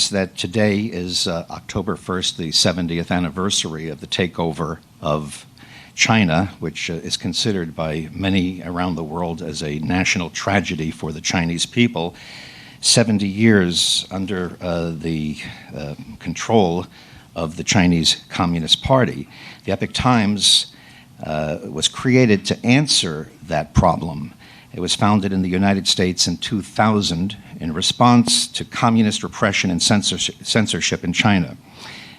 that today is October 1st, the 70th anniversary of the takeover of China, which is considered by many around the world as a national tragedy for the Chinese people. 70 years under the control of the Chinese Communist Party. The Epoch Times was created to answer that problem. It was founded in the United States in 2000 in response to communist repression and censorship in China.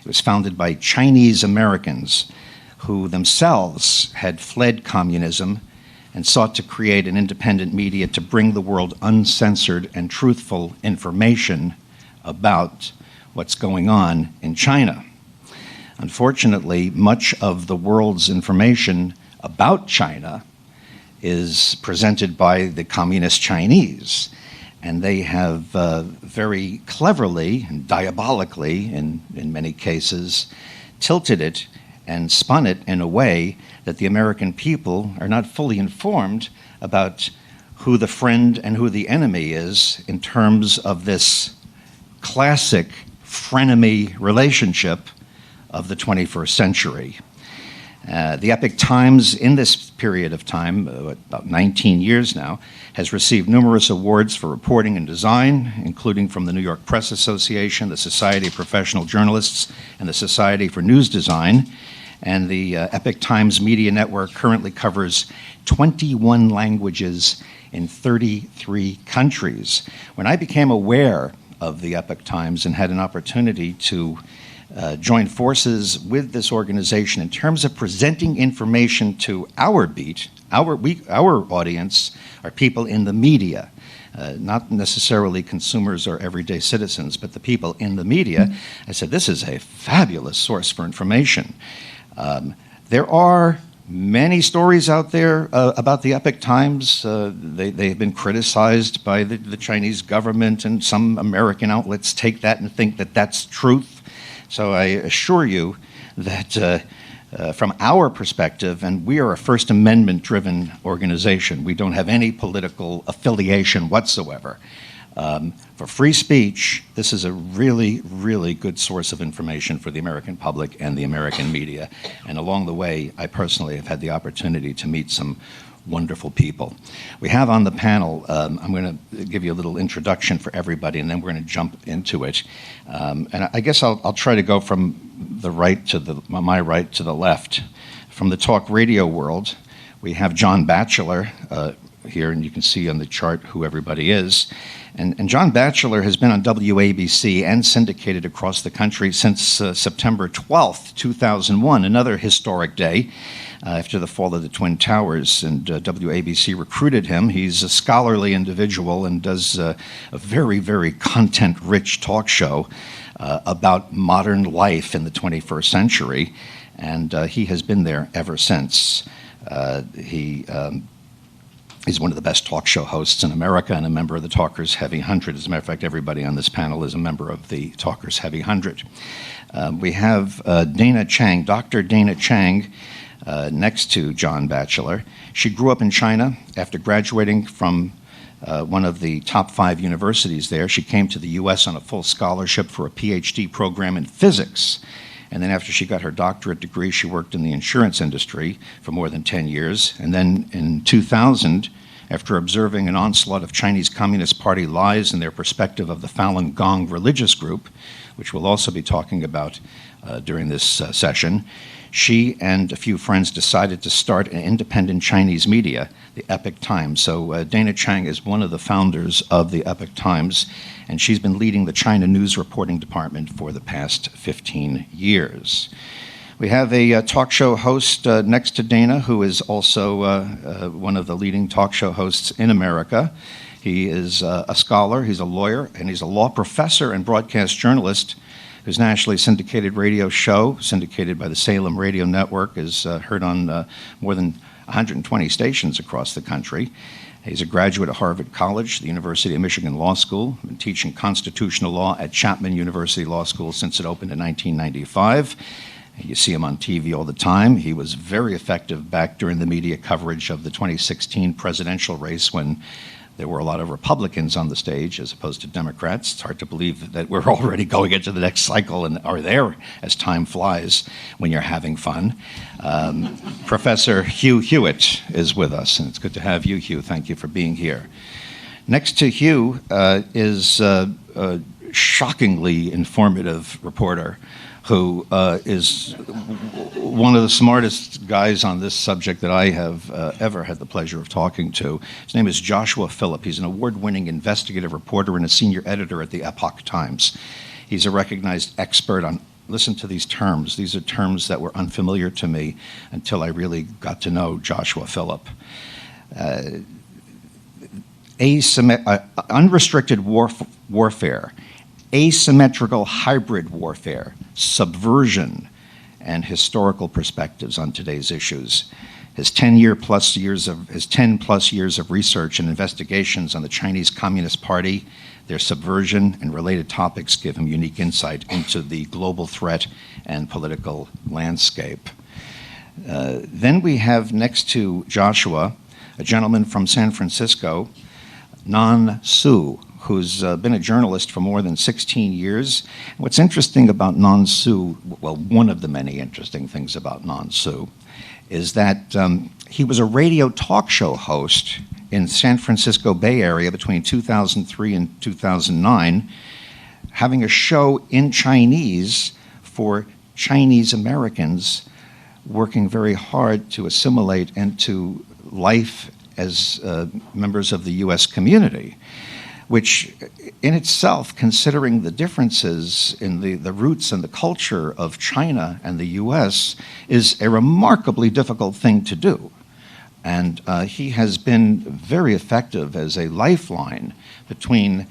It was founded by Chinese Americans who themselves had fled communism and sought to create an independent media to bring the world uncensored and truthful information about what's going on in China. Unfortunately, much of the world's information about China is presented by the communist Chinese, and they have very cleverly and diabolically, in many cases, tilted it and spun it in a way that the American people are not fully informed about who the friend and who the enemy is in terms of this classic frenemy relationship of the 21st century. The Epoch Times, in this period of time, about 19 years now, has received numerous awards for reporting and design, including from the New York Press Association, the Society of Professional Journalists, and the Society for News Design. And the Epoch Times Media Network currently covers 21 languages in 33 countries. When I became aware of the Epoch Times and had an opportunity to join forces with this organization in terms of presenting information to our beat, our audience are people in the media, not necessarily consumers or everyday citizens, but the people in the media. I said, this is a fabulous source for information. There are many stories out there about the Epoch Times. They have been criticized by the Chinese government, and some American outlets take that and think that that's truth. So I assure you that from our perspective, and we are a First Amendment-driven organization, we don't have any political affiliation whatsoever. For free speech, this is a really, really good source of information for the American public and the American media. And along the way, I personally have had the opportunity to meet some wonderful people. We have on the panel, I'm going to give you a little introduction for everybody, and then we're going to jump into it. And I guess I'll try to go from the right to my right to the left. From the talk radio world, we have John Batchelor here, and you can see on the chart who everybody is. And John Batchelor has been on WABC and syndicated across the country since September 12th, 2001, another historic day after the fall of the Twin Towers, and WABC recruited him. He's a scholarly individual and does a very, very content-rich talk show about modern life in the 21st century, and he has been there ever since. He's one of the best talk show hosts in America and a member of the Talkers Heavy 100. As a matter of fact, everybody on this panel is a member of the Talkers Heavy 100. We have Dana Chang, Dr. Dana Chang, next to John Batchelor. She grew up in China. After graduating from one of the top 5 universities there, she came to the U.S. on a full scholarship for a PhD program in physics. And then after she got her doctorate degree, she worked in the insurance industry for more than 10 years. And then in 2000, after observing an onslaught of Chinese Communist Party lies and their perspective of the Falun Gong religious group, which we'll also be talking about during this session, she and a few friends decided to start an independent Chinese media, the Epoch Times. So Dana Chang is one of the founders of the Epoch Times, and she's been leading the China News Reporting Department for the past 15 years. We have a talk show host next to Dana, who is also one of the leading talk show hosts in America. He is a scholar, he's a lawyer, and he's a law professor and broadcast journalist whose nationally syndicated radio show, syndicated by the Salem Radio Network, is heard on more than 120 stations across the country. He's a graduate of Harvard College, the University of Michigan Law School, been teaching constitutional law at Chapman University Law School since it opened in 1995. You see him on TV all the time. He was very effective back during the media coverage of the 2016 presidential race when There were a lot of Republicans on the stage as opposed to Democrats. It's hard to believe that we're already going into the next cycle and are there as time flies when you're having fun. Professor Hugh Hewitt is with us, and it's good to have you, Hugh. Thank you for being here. Next to Hugh is a shockingly informative reporter who is one of the smartest guys on this subject that I have ever had the pleasure of talking to. His name is Joshua Phillip. He's an award-winning investigative reporter and a senior editor at the Epoch Times. He's a recognized expert on, listen to these terms. These are terms that were unfamiliar to me until I really got to know Joshua Phillip. Unrestricted warfare, asymmetrical hybrid warfare, subversion, and historical perspectives on today's issues. His 10 plus years of research and investigations on the Chinese Communist Party, their subversion, and related topics give him unique insight into the global threat and political landscape. Then we have next to Joshua, a gentleman from San Francisco, Nan Su, who's been a journalist for more than 16 years. What's interesting about Nan Su, well, one of the many interesting things about Nan Su, is that he was a radio talk show host in San Francisco Bay Area between 2003 and 2009, having a show in Chinese for Chinese Americans working very hard to assimilate into life as members of the U.S. community, which in itself, considering the differences in the roots and the culture of China and the U.S., is a remarkably difficult thing to do. And he has been very effective as a lifeline between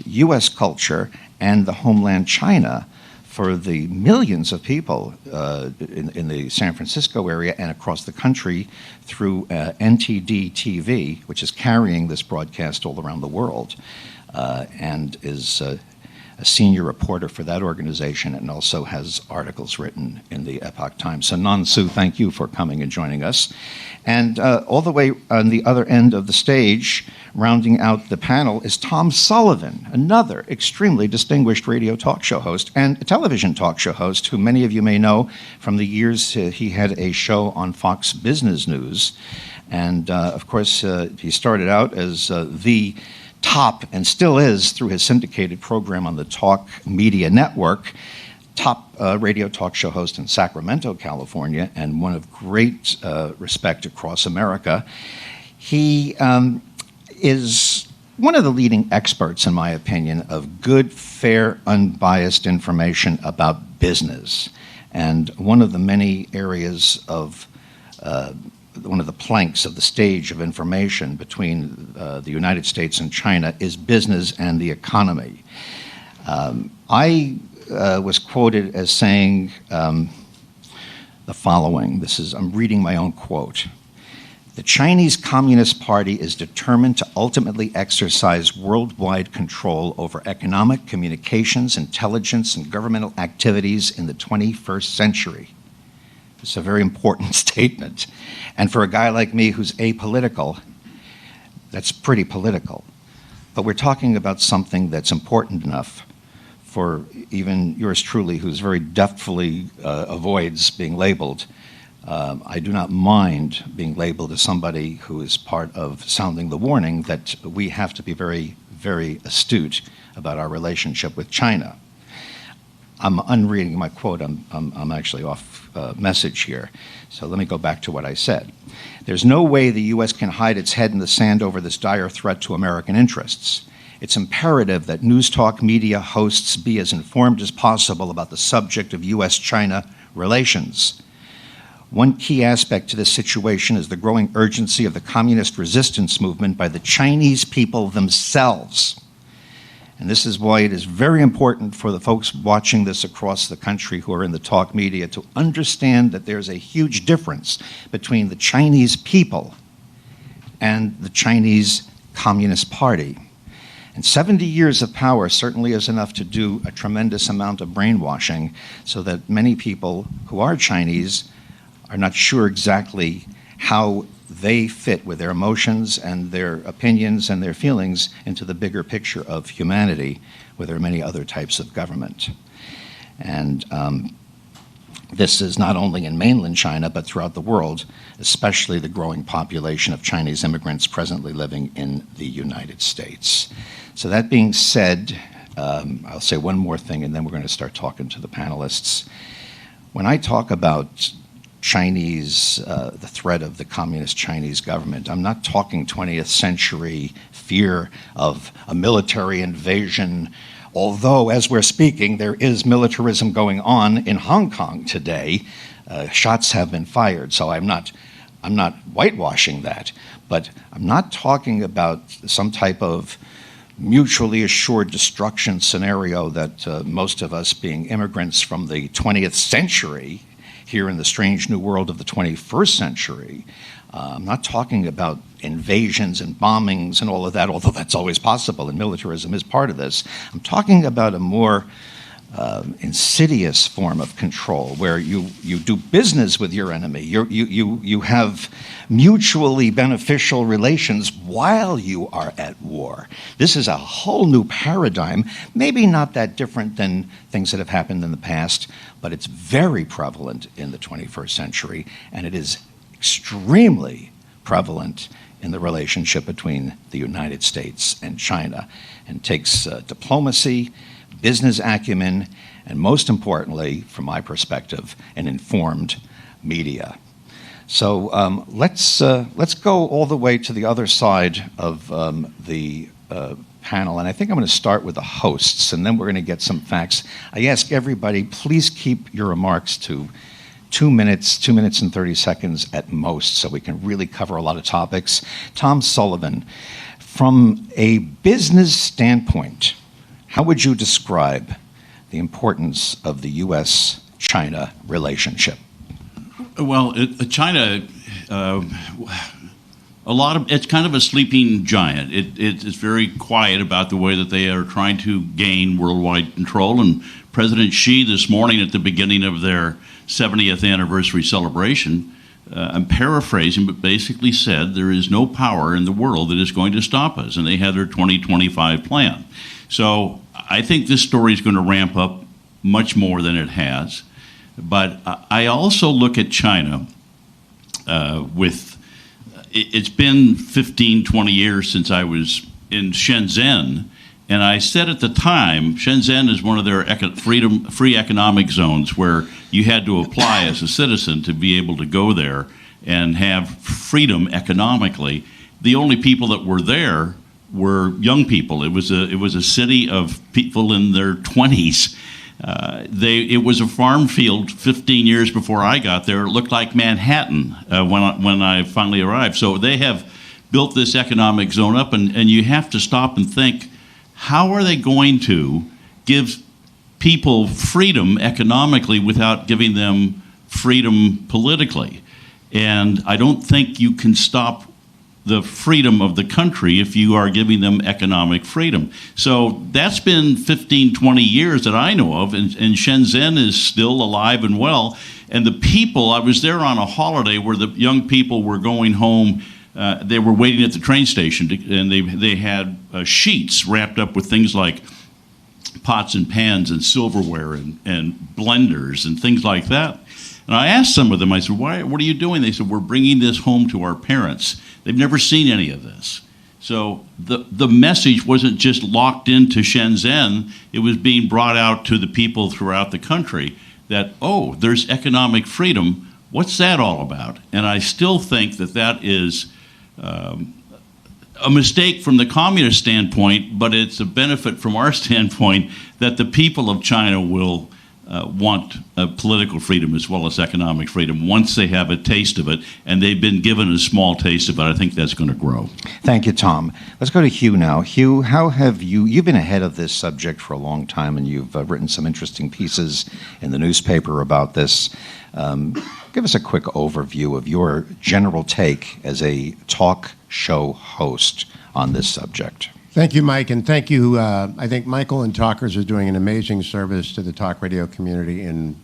U.S. culture and the homeland China for the millions of people in the San Francisco area and across the country through NTD TV, which is carrying this broadcast all around the world, and is a senior reporter for that organization and also has articles written in the Epoch Times. So Nan Su, thank you for coming and joining us. And all the way on the other end of the stage, rounding out the panel, is Tom Sullivan, another extremely distinguished radio talk show host and a television talk show host who many of you may know from the years he had a show on Fox Business News. And of course, he started out as the top, and still is through his syndicated program on the Talk Media Network, top radio talk show host in Sacramento, California, and one of great respect across America. He is one of the leading experts, in my opinion, of good, fair, unbiased information about business. And one of the many areas of one of the planks of the stage of information between the United States and China is business and the economy. I was quoted as saying the following. I'm reading my own quote. The Chinese Communist Party is determined to ultimately exercise worldwide control over economic, communications, intelligence, and governmental activities in the 21st century. It's a very important statement. And for a guy like me who's apolitical, that's pretty political. But we're talking about something that's important enough for even yours truly, who's very deftly avoids being labeled. I do not mind being labeled as somebody who is part of sounding the warning that we have to be very, very astute about our relationship with China. I'm unreading my quote. I'm actually off message here. So let me go back to what I said. There's no way the U.S. can hide its head in the sand over this dire threat to American interests. It's imperative that news talk media hosts be as informed as possible about the subject of U.S.-China relations. One key aspect to this situation is the growing urgency of the communist resistance movement by the Chinese people themselves. And this is why it is very important for the folks watching this across the country who are in the talk media to understand that there's a huge difference between the Chinese people and the Chinese Communist Party. And 70 years of power certainly is enough to do a tremendous amount of brainwashing so that many people who are Chinese are not sure exactly how they fit with their emotions and their opinions and their feelings into the bigger picture of humanity, where there are many other types of government. And this is not only in mainland China, but throughout the world, especially the growing population of Chinese immigrants presently living in the United States. So that being said, I'll say one more thing, and then we're going to start talking to the panelists. When I talk about Chinese, the threat of the communist Chinese government, I'm not talking 20th century fear of a military invasion, although as we're speaking, there is militarism going on in Hong Kong today. Shots have been fired, so I'm not whitewashing that, but I'm not talking about some type of mutually assured destruction scenario that most of us, being immigrants from the 20th century, here in the strange new world of the 21st century. I'm not talking about invasions and bombings and all of that, although that's always possible, and militarism is part of this. I'm talking about a more insidious form of control, where you do business with your enemy. You have mutually beneficial relations while you are at war. This is a whole new paradigm, maybe not that different than things that have happened in the past, but it's very prevalent in the 21st century, and it is extremely prevalent in the relationship between the United States and China, and takes diplomacy, business acumen, and most importantly, from my perspective, an informed media. So let's go all the way to the other side of the panel, and I think I'm going to start with the hosts, and then we're going to get some facts. I ask everybody, please keep your remarks to 2 minutes and 30 seconds at most, so we can really cover a lot of topics. Tom Sullivan, from a business standpoint, how would you describe the importance of the U.S.-China relationship? Well, China, it's kind of a sleeping giant. It's very quiet about the way that they are trying to gain worldwide control. And President Xi this morning, at the beginning of their 70th anniversary celebration, I'm paraphrasing, but basically said there is no power in the world that is going to stop us. And they have their 2025 plan. So I think this story is going to ramp up much more than it has. But I also look at China it's been 15, 20 years since I was in Shenzhen. And I said at the time, Shenzhen is one of their free economic zones where you had to apply as a citizen to be able to go there and have freedom economically. The only people that were there were young people. It was a city of people in their 20s. It was a farm field 15 years before I got there. It looked like Manhattan when I finally arrived. So they have built this economic zone up, and you have to stop and think, how are they going to give people freedom economically without giving them freedom politically? And I don't think you can stop the freedom of the country if you are giving them economic freedom. So that's been 15, 20 years that I know of, and Shenzhen is still alive and well. And the people, I was there on a holiday where the young people were going home. They were waiting at the train station, and they had sheets wrapped up with things like pots and pans and silverware and blenders and things like that. And I asked some of them, I said, what are you doing? They said, we're bringing this home to our parents. They've never seen any of this. So the message wasn't just locked into Shenzhen, it was being brought out to the people throughout the country that, oh, there's economic freedom. What's that all about? And I still think that is a mistake from the communist standpoint, but it's a benefit from our standpoint that the people of China will want political freedom as well as economic freedom once they have a taste of it, and they've been given a small taste of it. I think that's going to grow. Thank you, Tom. Let's go to Hugh now. Hugh, how have you've been ahead of this subject for a long time, and you've written some interesting pieces in the newspaper about this. Give us a quick overview of your general take as a talk show host on this subject. Thank you, Mike, and thank you. I think Michael and Talkers are doing an amazing service to the talk radio community in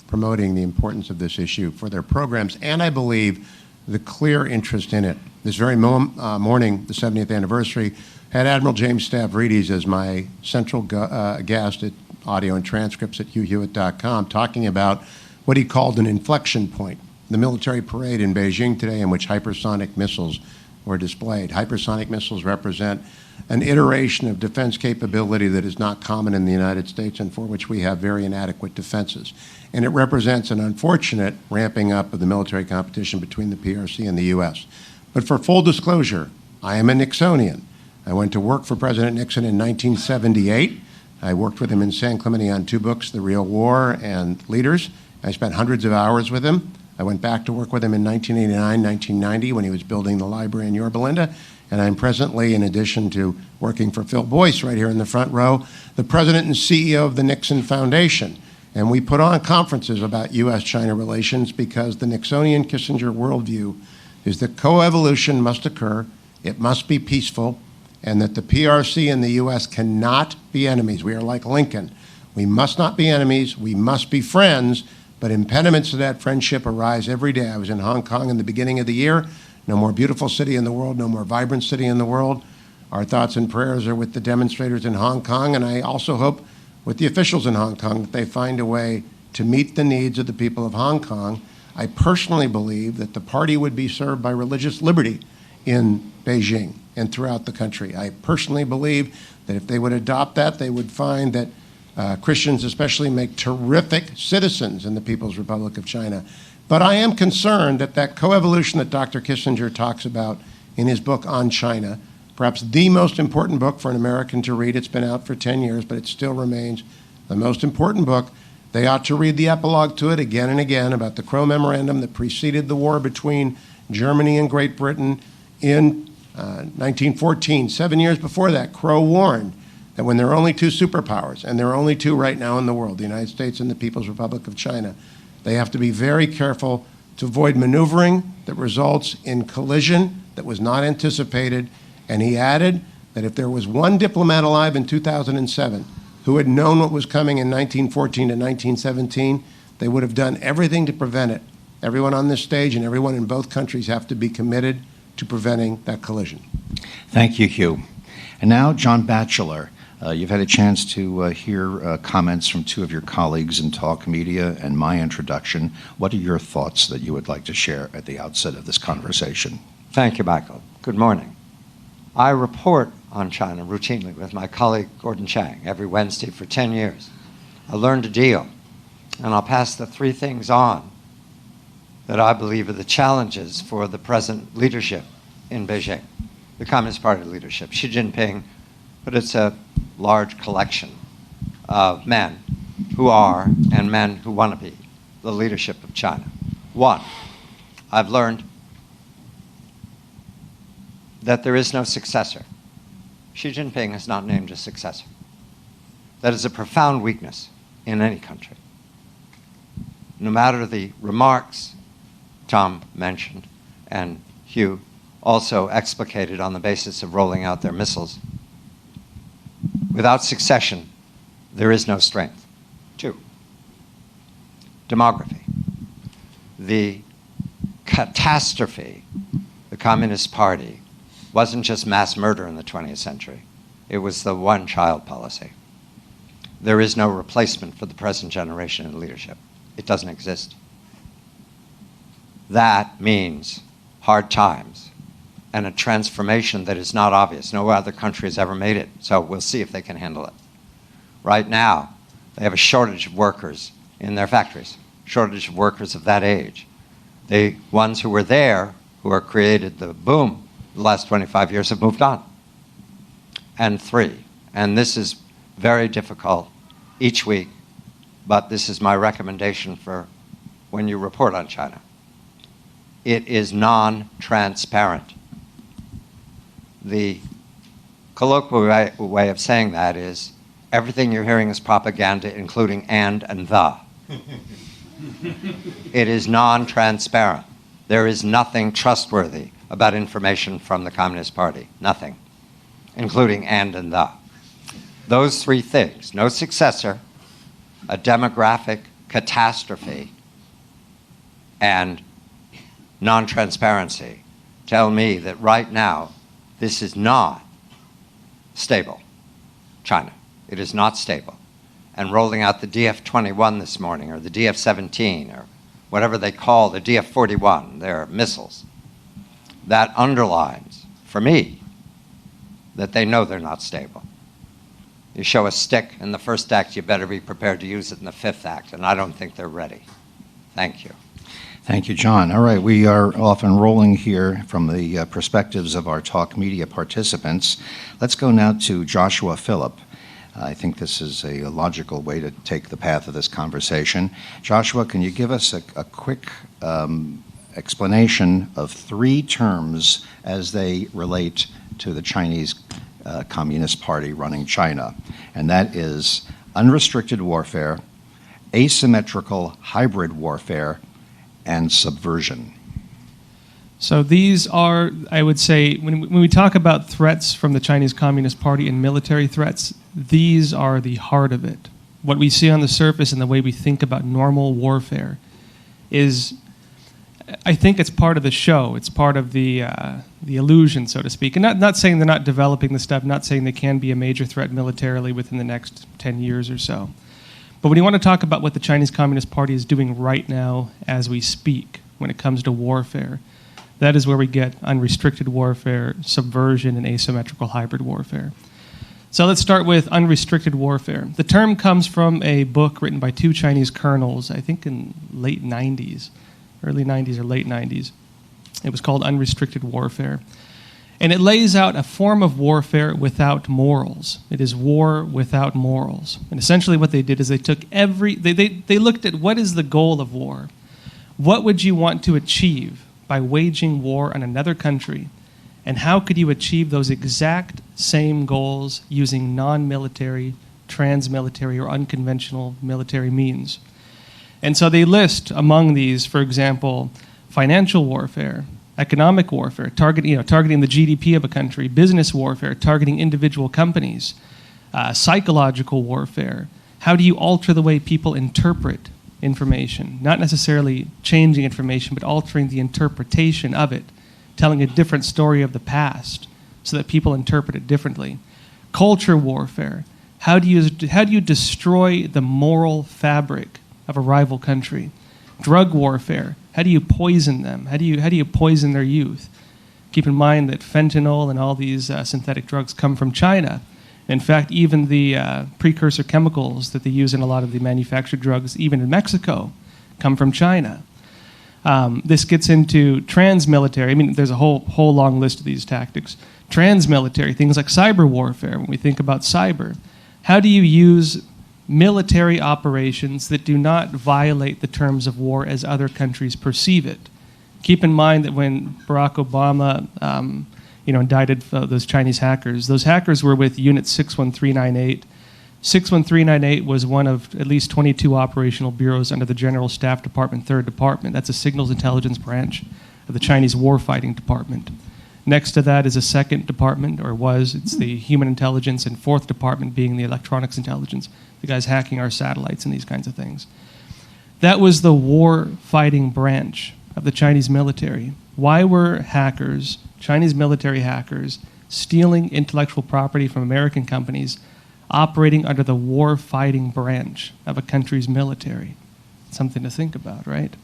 promoting the importance of this issue for their programs, and I believe the clear interest in it. This very morning, the 70th anniversary, had Admiral James Stavridis as my central guest at audio and transcripts at hughhewitt.com, talking about what he called an inflection point, the military parade in Beijing today in which hypersonic missiles were displayed. Hypersonic missiles represent an iteration of defense capability that is not common in the United States and for which we have very inadequate defenses. And it represents an unfortunate ramping up of the military competition between the PRC and the U.S. But for full disclosure, I am a Nixonian. I went to work for President Nixon in 1978. I worked with him in San Clemente on 2 books, The Real War and Leaders. I spent hundreds of hours with him. I went back to work with him in 1989, 1990 when he was building the library in Yorba Linda. And I'm presently, in addition to working for Phil Boyce right here in the front row, the president and CEO of the Nixon Foundation. And we put on conferences about U.S.-China relations because the Nixonian-Kissinger worldview is that coevolution must occur, it must be peaceful, and that the PRC and the U.S. cannot be enemies. We are like Lincoln. We must not be enemies, we must be friends, but impediments to that friendship arise every day. I was in Hong Kong in the beginning of the year. No more beautiful city in the world, no more vibrant city in the world. Our thoughts and prayers are with the demonstrators in Hong Kong, and I also hope with the officials in Hong Kong that they find a way to meet the needs of the people of Hong Kong. I personally believe that the party would be served by religious liberty in Beijing and throughout the country. I personally believe that if they would adopt that, they would find that Christians especially make terrific citizens in the People's Republic of China. But I am concerned that that coevolution that Dr. Kissinger talks about in his book on China, perhaps the most important book for an American to read. It's been out for 10 years, but it still remains the most important book. They ought to read the epilogue to it again and again about the Crow Memorandum that preceded the war between Germany and Great Britain in 1914. 7 years before that, Crow warned that when there are only 2 superpowers, and there are only 2 right now in the world, the United States and the People's Republic of China, they have to be very careful to avoid maneuvering that results in collision that was not anticipated. And he added that if there was one diplomat alive in 2007 who had known what was coming in 1914 to 1917, they would have done everything to prevent it. Everyone on this stage and everyone in both countries have to be committed to preventing that collision. Thank you, Hugh. And now, John Batchelor. You've had a chance to hear comments from 2 of your colleagues in Talk Media and my introduction. What are your thoughts that you would like to share at the outset of this conversation? Thank you, Michael. Good morning. I report on China routinely with my colleague Gordon Chang every Wednesday for 10 years. I learned a deal, and I'll pass the 3 things on that I believe are the challenges for the present leadership in Beijing, the Communist Party leadership, Xi Jinping, but it's a large collection of men who are and men who want to be the leadership of China. 1, I've learned that there is no successor. Xi Jinping has not named a successor. That is a profound weakness in any country. No matter the remarks Tom mentioned and Hugh also explicated on the basis of rolling out their missiles, without succession, there is no strength. 2, demography. The catastrophe, the Communist Party, wasn't just mass murder in the 20th century. It was the one-child policy. There is no replacement for the present generation in leadership. It doesn't exist. That means hard times and a transformation that is not obvious. No other country has ever made it, so we'll see if they can handle it. Right now, they have a shortage of workers in their factories, shortage of workers of that age. The ones who were there, who are created the boom the last 25 years, have moved on. And 3, and this is very difficult each week, but this is my recommendation for when you report on China. It is non-transparent. The colloquial way of saying that is everything you're hearing is propaganda, including and the. It is non-transparent. There is nothing trustworthy about information from the Communist Party. Nothing, including and the. Those 3 things, no successor, a demographic catastrophe, and non-transparency tell me that right now this is not stable, China. It is not stable. And rolling out the DF-21 this morning, or the DF-17, or whatever they call the DF-41, their missiles, that underlines, for me, that they know they're not stable. You show a stick in the first act, you better be prepared to use it in the fifth act, and I don't think they're ready. Thank you. Thank you, John. All right, we are off and rolling here from the perspectives of our talk media participants. Let's go now to Joshua Phillip. I think this is a logical way to take the path of this conversation. Joshua, can you give us a quick explanation of three terms as they relate to the Chinese Communist Party running China? And that is unrestricted warfare, asymmetrical hybrid warfare, and subversion. So these are, I would say, when we talk about threats from the Chinese Communist Party and military threats, these are the heart of it. What we see on the surface and the way we think about normal warfare is, I think it's part of the show. It's part of the illusion, so to speak. And not saying they're not developing the stuff, not saying they can be a major threat militarily within the next 10 years or so. But when you want to talk about what the Chinese Communist Party is doing right now as we speak when it comes to warfare, that is where we get unrestricted warfare, subversion, and asymmetrical hybrid warfare. So let's start with unrestricted warfare. The term comes from a book written by two Chinese colonels, I think in late 90s, early 90s or late 90s. It was called Unrestricted Warfare. And it lays out a form of warfare without morals. It is war without morals. And essentially what they did is they took they looked at what is the goal of war. What would you want to achieve by waging war on another country? And how could you achieve those exact same goals using non-military, trans-military, or unconventional military means? And so they list among these, for example, financial warfare, economic warfare, targeting the GDP of a country, business warfare, targeting individual companies, psychological warfare. How do you alter the way people interpret information? Not necessarily changing information, but altering the interpretation of it, telling a different story of the past so that people interpret it differently. Culture warfare. How do you destroy the moral fabric of a rival country? Drug warfare. How do you poison them? How do you poison their youth? Keep in mind that fentanyl and all these synthetic drugs come from China. In fact, even the precursor chemicals that they use in a lot of the manufactured drugs, even in Mexico, come from China. This gets into trans-military. I mean, there's a whole long list of these tactics. Trans-military, things like cyber warfare, when we think about cyber. How do you use military operations that do not violate the terms of war as other countries perceive it? Keep in mind that when Barack Obama indicted those Chinese hackers, those hackers were with Unit 61398. 61398 was one of at least 22 operational bureaus under the General Staff Department, 3rd Department. That's a signals intelligence branch of the Chinese warfighting department. Next to that is a second department, or was, it's the human intelligence, and 4th department being the electronics intelligence, the guys hacking our satellites and these kinds of things. That was the war-fighting branch of the Chinese military. Why were hackers, Chinese military hackers, stealing intellectual property from American companies, operating under the war-fighting branch of a country's military? Something to think about, right?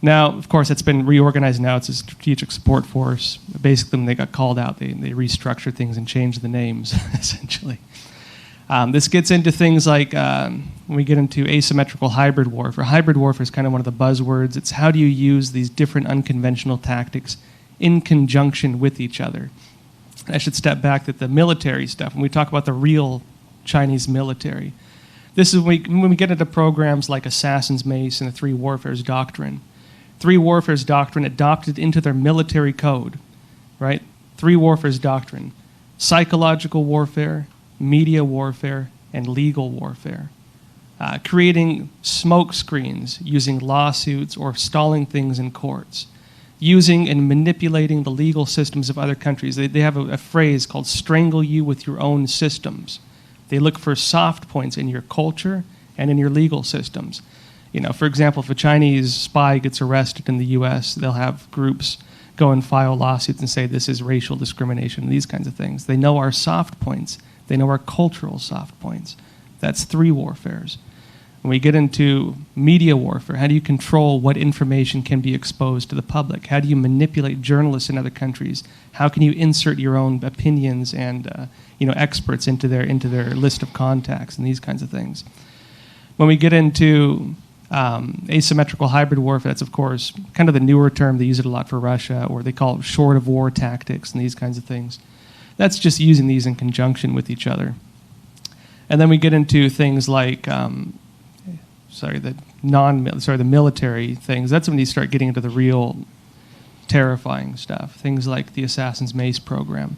Now, of course, it's been reorganized now. It's a strategic support force. Basically, when they got called out, they restructured things and changed the names, essentially. This gets into things like when we get into asymmetrical hybrid warfare. Hybrid warfare is kind of one of the buzzwords. It's how do you use these different unconventional tactics in conjunction with each other. I should step back that the military stuff, when we talk about the real Chinese military, this is when we get into programs like Assassin's Mace and the Three Warfares Doctrine. Three Warfares Doctrine adopted into their military code, right? Three Warfares Doctrine: psychological warfare, media warfare, and legal warfare. Creating smoke screens using lawsuits or stalling things in courts. Using and manipulating the legal systems of other countries. They have a phrase called strangle you with your own systems. They look for soft points in your culture and in your legal systems. For example, if a Chinese spy gets arrested in the U.S., they'll have groups go and file lawsuits and say this is racial discrimination and these kinds of things. They know our soft points. They know our cultural soft points. That's 3 warfares. When we get into media warfare, how do you control what information can be exposed to the public? How do you manipulate journalists in other countries? How can you insert your own opinions and experts into their list of contacts and these kinds of things? When we get into asymmetrical hybrid warfare, that's, of course, kind of the newer term. They use it a lot for Russia, or they call it short of war tactics and these kinds of things. That's just using these in conjunction with each other. And then we get into things like, the military things. That's when you start getting into the real terrifying stuff. Things like the Assassin's Mace program.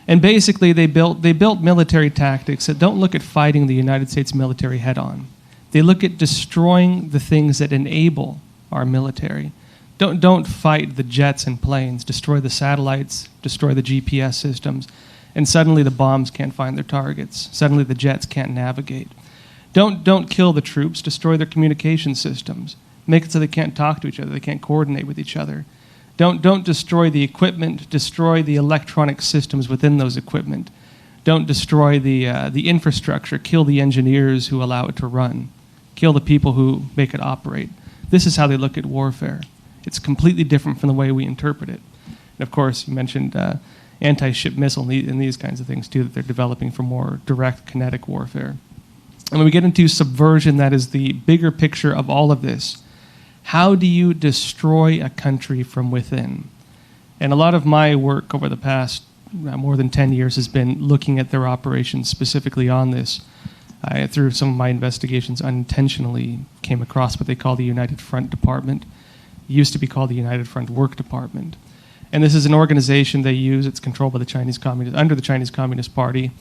And basically, they built military tactics that don't look at fighting the United States military head-on. They look at destroying the things that enable our military. Don't fight the jets and planes. Destroy the satellites, destroy the GPS systems, and suddenly the bombs can't find their targets. Suddenly the jets can't navigate. Don't kill the troops. Destroy their communication systems. Make it so they can't talk to each other. They can't coordinate with each other. Don't destroy the equipment. Destroy the electronic systems within those equipment. Don't destroy the infrastructure. Kill the engineers who allow it to run. Kill the people who make it operate. This is how they look at warfare. It's completely different from the way we interpret it. And of course, you mentioned anti-ship missile and these kinds of things too that they're developing for more direct kinetic warfare. And when we get into subversion, that is the bigger picture of all of this. How do you destroy a country from within? And a lot of my work over the past more than 10 years has been looking at their operations specifically on this. Through some of my investigations, unintentionally came across what they call the United Front Department. It used to be called the United Front Work Department. And this is an organization they use. It's controlled by under the Chinese Communist Party.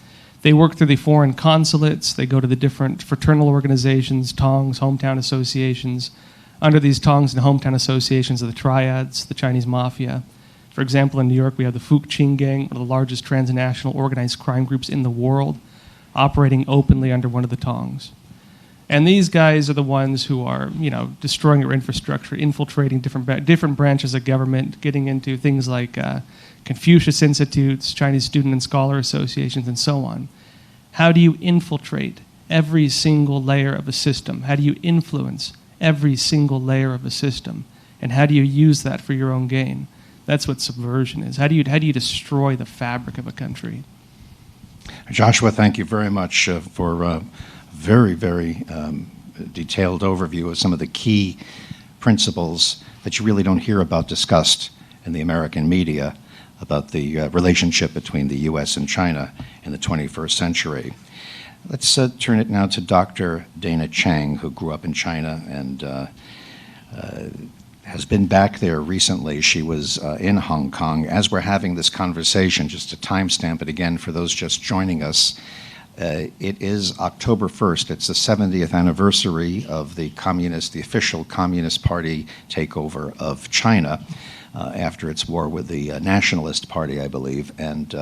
They work through the foreign consulates. They go to the different fraternal organizations, Tongs, hometown associations. Under these Tongs and hometown associations are the triads, the Chinese mafia. For example, in New York, we have the Fuqing Gang, one of the largest transnational organized crime groups in the world, operating openly under one of the Tongs. And these guys are the ones who are, destroying your infrastructure, infiltrating different branches of government, getting into things like Confucius Institutes, Chinese Student and Scholar Associations, and so on. How do you infiltrate every single layer of a system? How do you influence every single layer of a system? And how do you use that for your own gain? That's what subversion is. How do you destroy the fabric of a country? Joshua, thank you very much for a very, very detailed overview of some of the key principles that you really don't hear about discussed in the American media about the relationship between the U.S. and China in the 21st century. Let's turn it now to Dr. Dana Chang, who grew up in China and has been back there recently. She was in Hong Kong. As we're having this conversation, just to timestamp it again for those just joining us, it is October 1st. It's the 70th anniversary of the official Communist Party takeover of China after its war with the Nationalist Party, I believe. And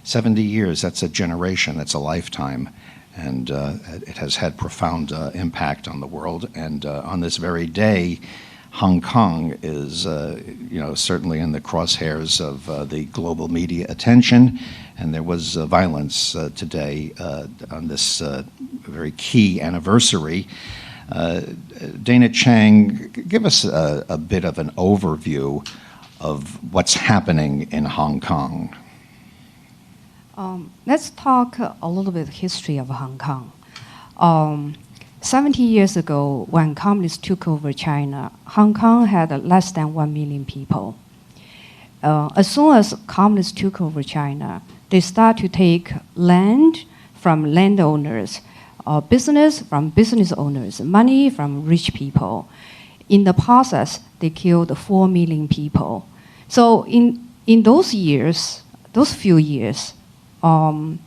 70 years, that's a generation, that's a lifetime. And it has had profound impact on the world. And on this very day, Hong Kong is, certainly in the crosshairs of the global media attention, and there was violence today on this very key anniversary. Dana Chang, give us a bit of an overview of what's happening in Hong Kong. Let's talk a little bit history of Hong Kong. 70 years ago, when communists took over China, Hong Kong had less than 1 million people. As soon as communists took over China, they start to take land from landowners, business from business owners, money from rich people. In the process, they killed 4 million people. So in those years, those few years, tens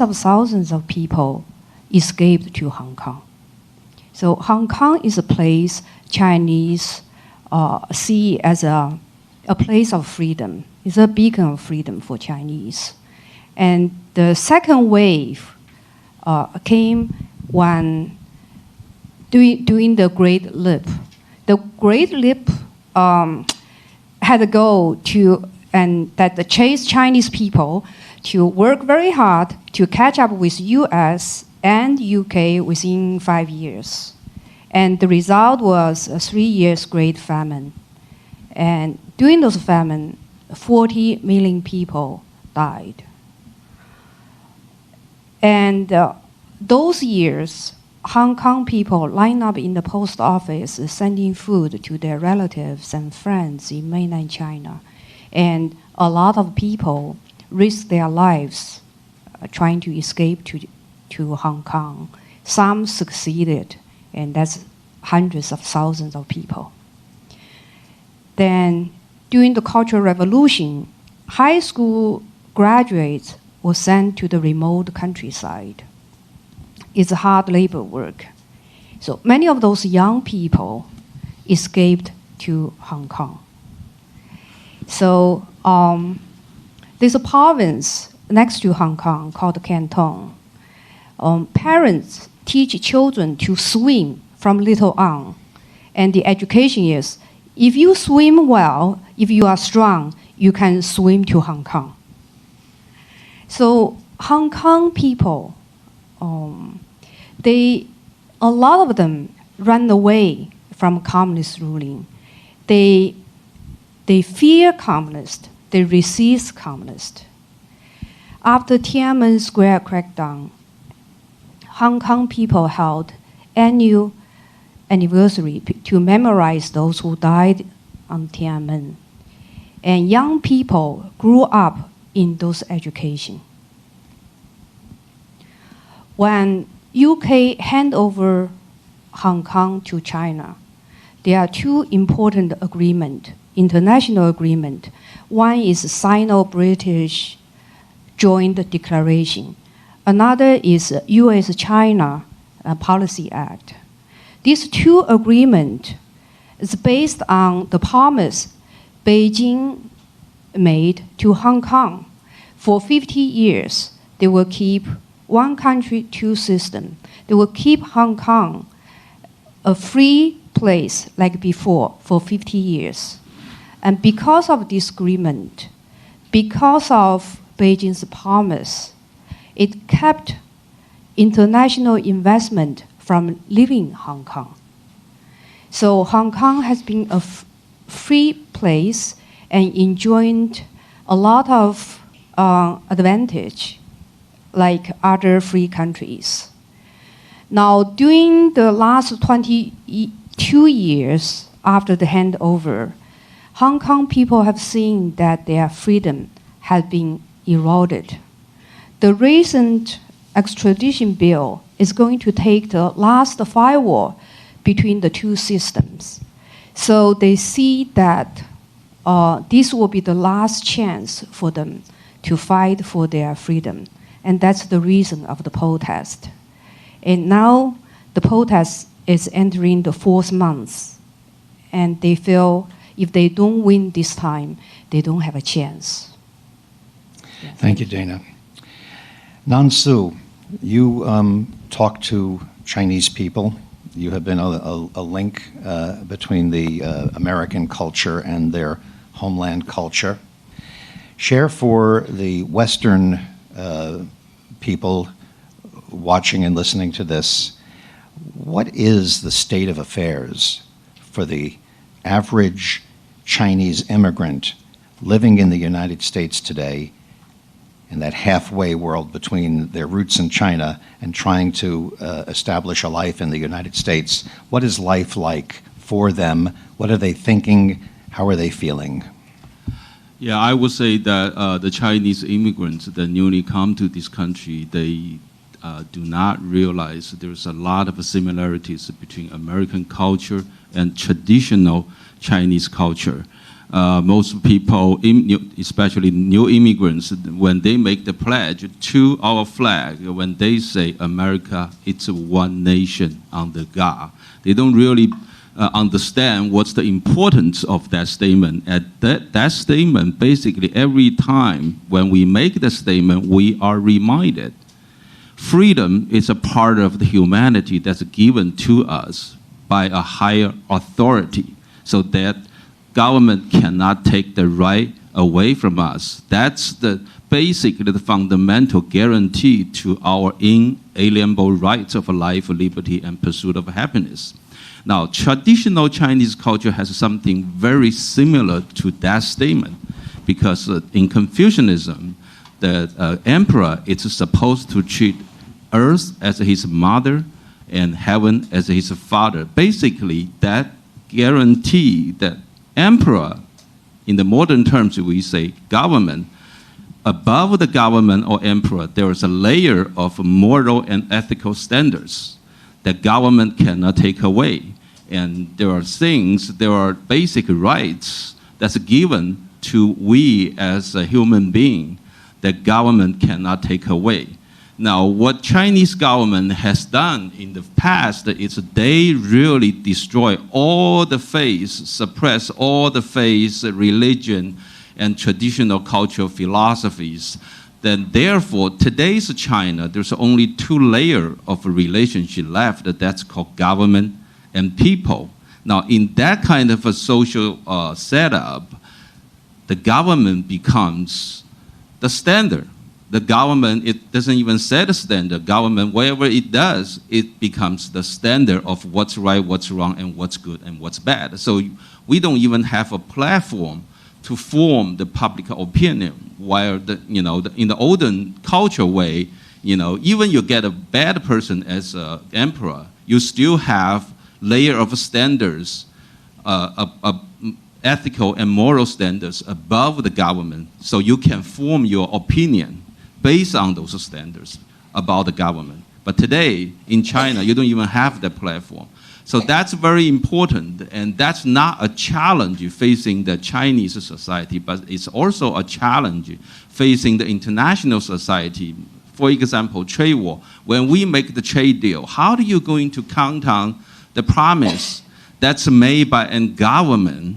of thousands of people escaped to Hong Kong. So Hong Kong is a place Chinese see as a place of freedom. It's a beacon of freedom for Chinese. And the second wave came when doing the Great Leap. The Great Leap had a goal that the Chinese people to work very hard to catch up with U.S. and UK within 5 years. And the result was a 3 years Great Famine. And during those famine, 40 million people died. And those years, Hong Kong people lined up in the post office sending food to their relatives and friends in mainland China. And a lot of people risked their lives trying to escape to Hong Kong. Some succeeded, and that's hundreds of thousands of people. Then, during the Cultural Revolution, high school graduates were sent to the remote countryside. It's hard labor work. So many of those young people escaped to Hong Kong. So there's a province next to Hong Kong called Canton. Parents teach children to swim from little on. And the education is, if you swim well, if you are strong, you can swim to Hong Kong. So Hong Kong people, a lot of them run away from communist ruling. They fear communist. They resist communist. After Tiananmen Square crackdown, Hong Kong people held annual anniversary to memorize those who died on Tiananmen. And young people grew up in those education. When UK hand over Hong Kong to China, there are two important agreements, international agreement. One is Sino-British Joint Declaration. Another is U.S.-China Policy Act. These two agreements is based on the promise Beijing made to Hong Kong. For 50 years, they will keep one country, two systems. They will keep Hong Kong a free place like before for 50 years. And because of this agreement, because of Beijing's promise, it kept international investment from leaving Hong Kong. So Hong Kong has been a free place and enjoyed a lot of advantage like other free countries. Now, during the last 22 years after the handover, Hong Kong people have seen that their freedom has been eroded. The recent extradition bill is going to take the last firewall between the two systems. So they see that this will be the last chance for them to fight for their freedom. And that's the reason of the protest. And now the protest is entering the 4th month. And they feel if they don't win this time, they don't have a chance. Thank you, Dana. Nansu, you talk to Chinese people. You have been a link between the American culture and their homeland culture. Share for the Western people watching and listening to this, what is the state of affairs for the average Chinese immigrant living in the United States today, in that halfway world between their roots in China and trying to establish a life in the United States? What is life like for them? What are they thinking? How are they feeling? Yeah, I would say that the Chinese immigrants that newly come to this country, they do not realize there's a lot of similarities between American culture and traditional Chinese culture. Most people, especially new immigrants, when they make the pledge to our flag, when they say America, it's one nation under God, they don't really understand what's the importance of that statement. And that statement, basically every time when we make the statement, we are reminded freedom is a part of the humanity that's given to us by a higher authority, so that government cannot take the right away from us. That's basically the fundamental guarantee to our inalienable rights of life, liberty, and pursuit of happiness. Now, traditional Chinese culture has something very similar to that statement, because in Confucianism, the emperor is supposed to treat earth as his mother and heaven as his father. Basically, that guarantee that emperor, in the modern terms we say government, above the government or emperor, there is a layer of moral and ethical standards that government cannot take away. And there are basic rights that's given to we as a human being that government cannot take away. Now, what Chinese government has done in the past is they really destroy all the faith, suppress all the faith, religion, and traditional cultural philosophies. Then therefore, today's China, there's only two layers of a relationship left, that's called government and people. Now, in that kind of a social setup, the government becomes the standard. The government, it doesn't even set a standard. Government, whatever it does, it becomes the standard of what's right, what's wrong, and what's good and what's bad. So we don't even have a platform to form the public opinion. While in the olden culture way, even you get a bad person as an emperor, you still have layer of standards, ethical and moral standards above the government, so you can form your opinion based on those standards about the government. But today, in China, you don't even have that platform. So that's very important, and that's not a challenge facing the Chinese society, but it's also a challenge facing the international society. For example, trade war. When we make the trade deal, how are you going to count on the promise that's made by a government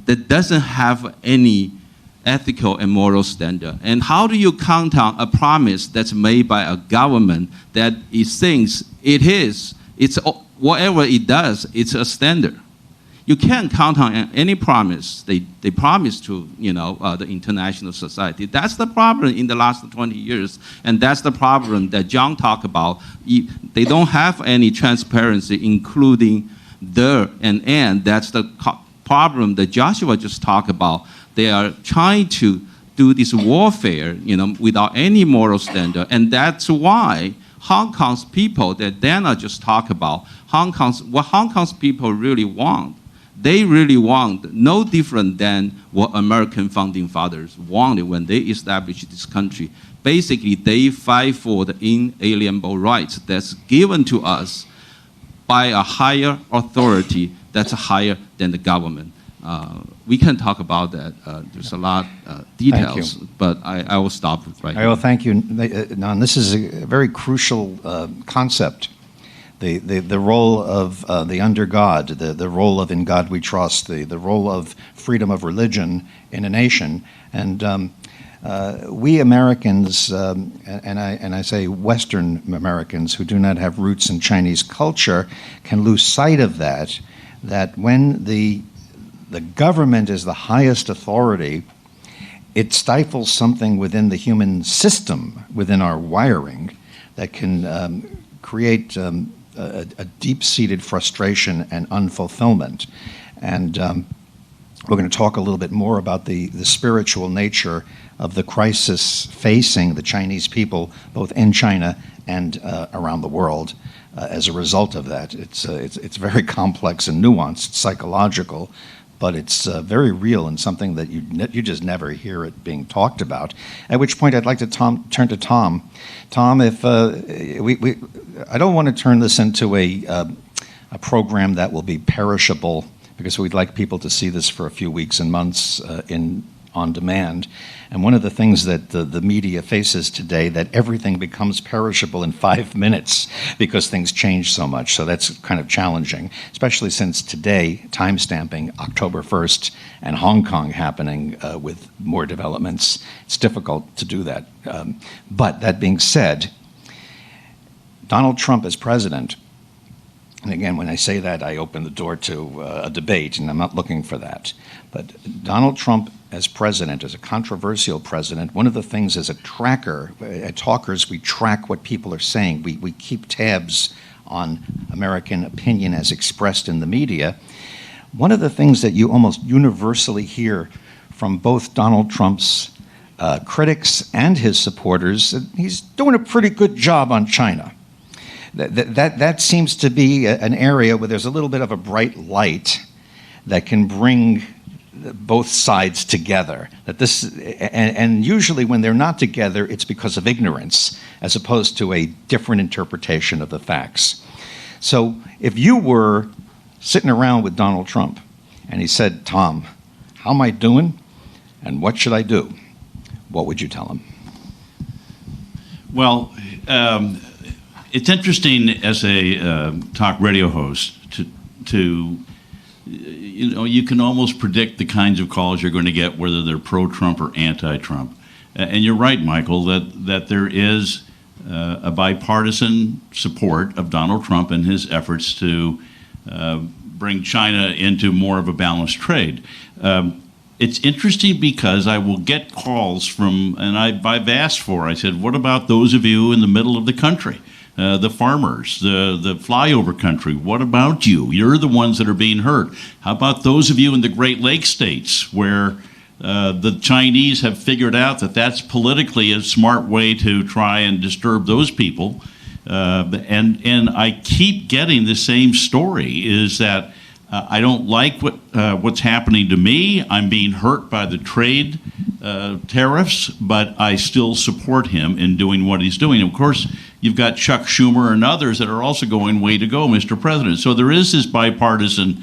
that doesn't have any ethical and moral standard? And how do you count on a promise that's made by a government that it thinks it's whatever it does, it's a standard? You can't count on any promise they promise to the international society. That's the problem in the last 20 years, and that's the problem that John talked about. They don't have any transparency, including the and. That's the problem that Joshua just talked about. They are trying to do this warfare, without any moral standard, and that's why Hong Kong's people that Dana just talked about, what Hong Kong's people really want. They really want no different than what American founding fathers wanted when they established this country. Basically, they fight for the inalienable rights that's given to us by a higher authority that's higher than the government. We can talk about that. There's a lot details, but I will stop right here. Well, thank you, Nan. This is a very crucial concept. The role of the under God, the role of in God we trust, the role of freedom of religion in a nation. And we Americans, and I say Western Americans who do not have roots in Chinese culture, can lose sight of that when the government is the highest authority, it stifles something within the human system, within our wiring, that can create a deep-seated frustration and unfulfillment. And we're going to talk a little bit more about the spiritual nature of the crisis facing the Chinese people, both in China and around the world. As a result of that, it's very complex and nuanced, psychological, but it's very real and something that you just never hear it being talked about. At which point, I'd like to turn to Tom. Tom, if I don't want to turn this into a program that will be perishable, because we'd like people to see this for a few weeks and months on demand. And one of the things that the media faces today, that everything becomes perishable in 5 minutes because things change so much. So that's kind of challenging, especially since today, timestamping October 1st and Hong Kong happening with more developments. It's difficult to do that. But that being said, Donald Trump as president, and again, when I say that, I open the door to a debate, and I'm not looking for that. But Donald Trump as president, as a controversial president, one of the things as a tracker, at Talkers, we track what people are saying. We keep tabs on American opinion as expressed in the media. One of the things that you almost universally hear from both Donald Trump's critics and his supporters, he's doing a pretty good job on China. That seems to be an area where there's a little bit of a bright light that can bring both sides together. And usually when they're not together, it's because of ignorance, as opposed to a different interpretation of the facts. So if you were sitting around with Donald Trump and he said, "Tom, how am I doing and what should I do?" what would you tell him? Well, it's interesting as a talk radio host to you can almost predict the kinds of calls you're going to get, whether they're pro-Trump or anti-Trump. And you're right, Michael, that there is a bipartisan support of Donald Trump and his efforts to bring China into more of a balanced trade. It's interesting because I will get calls from, and I've asked for, I said, what about those of you in the middle of the country? The farmers, the flyover country, what about you? You're the ones that are being hurt. How about those of you in the Great Lakes states where the Chinese have figured out that that's politically a smart way to try and disturb those people? And I keep getting the same story, is that I don't like what's happening to me. I'm being hurt by the trade tariffs, but I still support him in doing what he's doing. Of course, you've got Chuck Schumer and others that are also going, way to go, Mr. President. So there is this bipartisan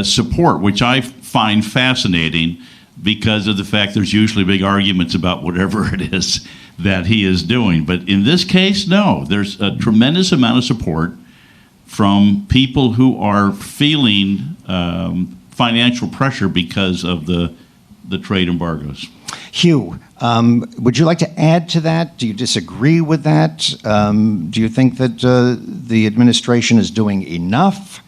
support, which I find fascinating because of the fact there's usually big arguments about whatever it is that he is doing. But in this case, no, there's a tremendous amount of support from people who are feeling financial pressure because of the trade embargoes. Hugh, would you like to add to that? Do you disagree with that? Do you think that the administration is doing enough?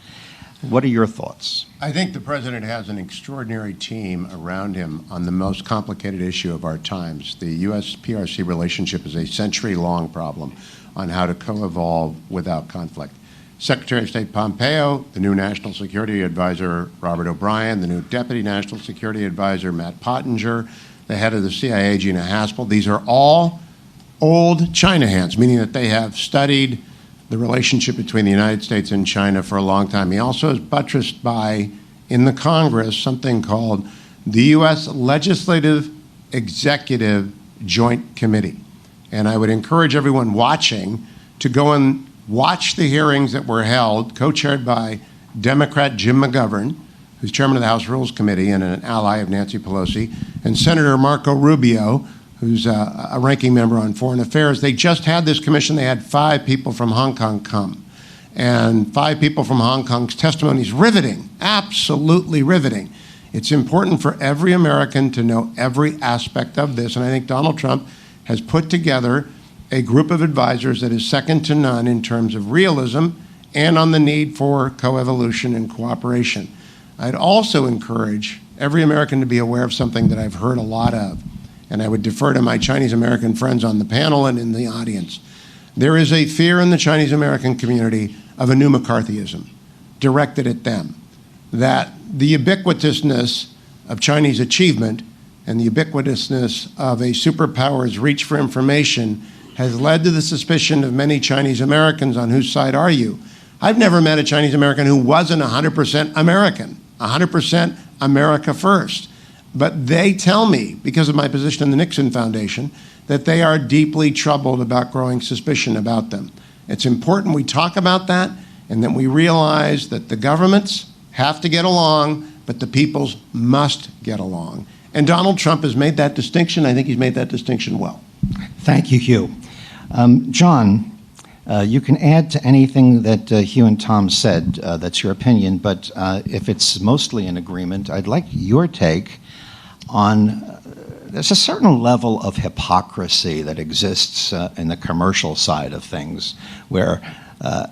What are your thoughts? I think the president has an extraordinary team around him on the most complicated issue of our times. The U.S.-PRC relationship is a century-long problem on how to co-evolve without conflict. Secretary of State Pompeo, the new National Security Advisor Robert O'Brien, the new Deputy National Security Advisor Matt Pottinger, the head of the CIA Gina Haspel, these are all old China hands, meaning that they have studied the relationship between the United States and China for a long time. He also is buttressed by, in the Congress, something called the U.S. Legislative Executive Joint Committee. And I would encourage everyone watching to go and watch the hearings that were held, co-chaired by Democrat Jim McGovern, who's chairman of the House Rules Committee and an ally of Nancy Pelosi, and Senator Marco Rubio, who's a ranking member on foreign affairs. They just had this commission. They had 5 people from Hong Kong come. And 5 people from Hong Kong's testimony is riveting, absolutely riveting. It's important for every American to know every aspect of this. And I think Donald Trump has put together a group of advisors that is second to none in terms of realism and on the need for coevolution and cooperation. I'd also encourage every American to be aware of something that I've heard a lot of, and I would defer to my Chinese American friends on the panel and in the audience. There is a fear in the Chinese American community of a new McCarthyism directed at them, that the ubiquitousness of Chinese achievement and the ubiquitousness of a superpower's reach for information has led to the suspicion of many Chinese Americans on whose side are you. I've never met a Chinese American who wasn't 100% American, 100% America first. But they tell me, because of my position in the Nixon Foundation, that they are deeply troubled about growing suspicion about them. It's important we talk about that and that we realize that the governments have to get along, but the peoples must get along. And Donald Trump has made that distinction. I think he's made that distinction well. Thank you, Hugh. John, you can add to anything that Hugh and Tom said. That's your opinion. But if it's mostly in agreement, I'd like your take on there's a certain level of hypocrisy that exists in the commercial side of things, where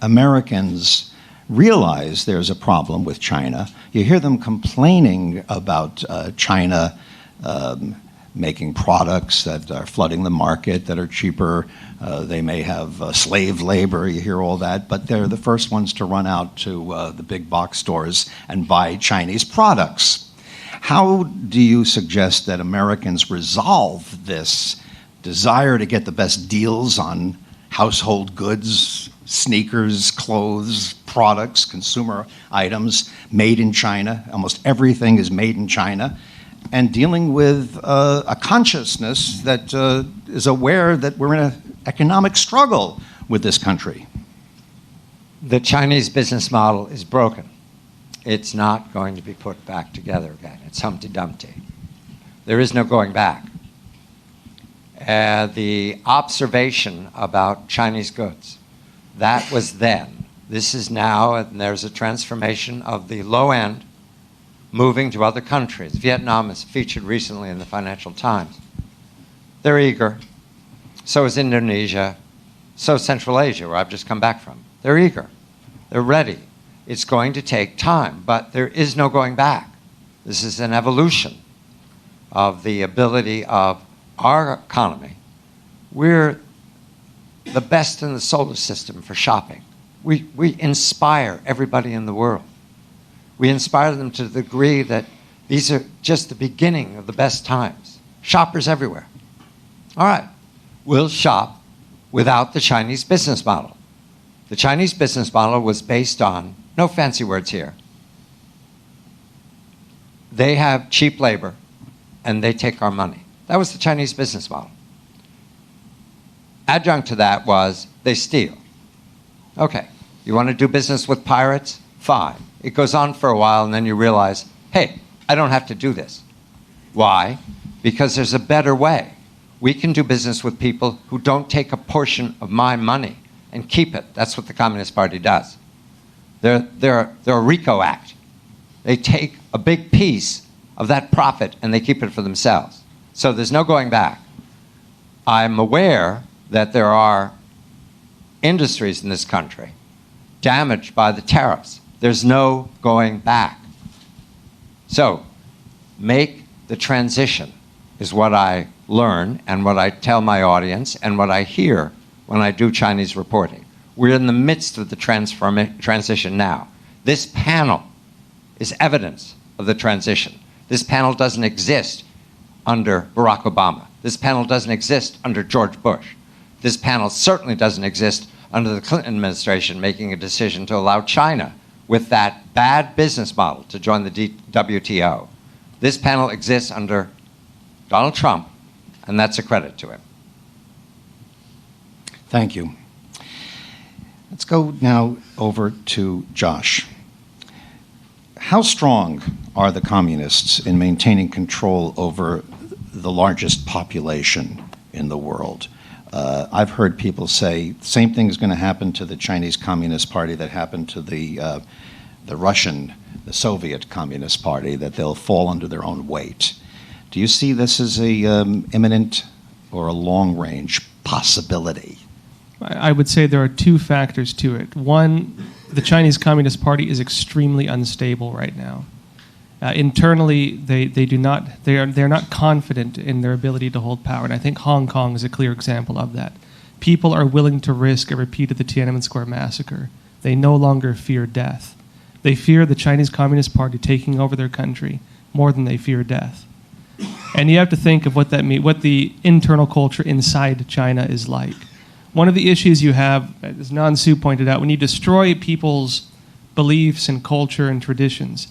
Americans realize there's a problem with China. You hear them complaining about China making products that are flooding the market, that are cheaper. They may have slave labor, you hear all that, but they're the first ones to run out to the big box stores and buy Chinese products. How do you suggest that Americans resolve this desire to get the best deals on household goods, sneakers, clothes, products, consumer items made in China? Almost everything is made in China. And dealing with a consciousness that is aware that we're in an economic struggle with this country. The Chinese business model is broken. It's not going to be put back together again. It's Humpty Dumpty. There is no going back. The observation about Chinese goods, that was then. This is now, and there's a transformation of the low end moving to other countries. Vietnam is featured recently in the Financial Times. They're eager. So is Indonesia. So is Central Asia, where I've just come back from. They're eager. They're ready. It's going to take time, but there is no going back. This is an evolution of the ability of our economy. We're the best in the solar system for shopping. We inspire everybody in the world. We inspire them to the degree that these are just the beginning of the best times. Shoppers everywhere. All right, we'll shop without the Chinese business model. The Chinese business model was based on, no fancy words here, they have cheap labor and they take our money. That was the Chinese business model. Adjunct to that was they steal. Okay, you want to do business with pirates? Fine. It goes on for a while and then you realize, hey, I don't have to do this. Why? Because there's a better way. We can do business with people who don't take a portion of my money and keep it. That's what the Communist Party does. They're a RICO Act. They take a big piece of that profit and they keep it for themselves. So there's no going back. I'm aware that there are industries in this country damaged by the tariffs. There's no going back. So make the transition is what I learn and what I tell my audience and what I hear when I do Chinese reporting. We're in the midst of the transition now. This panel is evidence of the transition. This panel doesn't exist under Barack Obama. This panel doesn't exist under George Bush. This panel certainly doesn't exist under the Clinton administration making a decision to allow China with that bad business model to join the WTO. This panel exists under Donald Trump, and that's a credit to him. Thank you. Let's go now over to Josh. How strong are the communists in maintaining control over the largest population in the world? I've heard people say the same thing is going to happen to the Chinese Communist Party that happened to the Russian, the Soviet Communist Party, that they'll fall under their own weight. Do you see this as a imminent or a long-range possibility? I would say there are two factors to it. One, the Chinese Communist Party is extremely unstable right now. Internally, they're not confident in their ability to hold power, and I think Hong Kong is a clear example of that. People are willing to risk a repeat of the Tiananmen Square massacre. They no longer fear death. They fear the Chinese Communist Party taking over their country more than they fear death. And you have to think of what that means, what the internal culture inside China is like. One of the issues you have, as Nan Su pointed out, when you destroy people's beliefs and culture and traditions,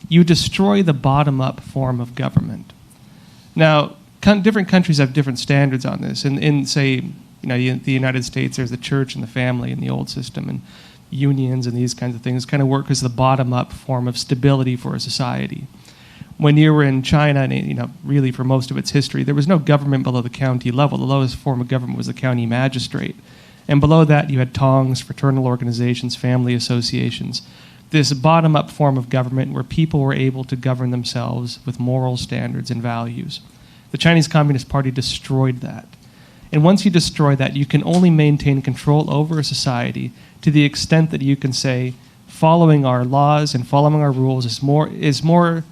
you destroy the bottom-up form of government. Now, different countries have different standards on this. In say, the United States, there's the church and the family in the old system, and unions and these kinds of things kind of work as the bottom-up form of stability for a society. When you were in China, and really for most of its history, there was no government below the county level. The lowest form of government was the county magistrate. And below that, you had tongs, fraternal organizations, family associations. This bottom-up form of government where people were able to govern themselves with moral standards and values. The Chinese Communist Party destroyed that. And once you destroy that, you can only maintain control over a society to the extent that you can say, following our laws and following our rules is more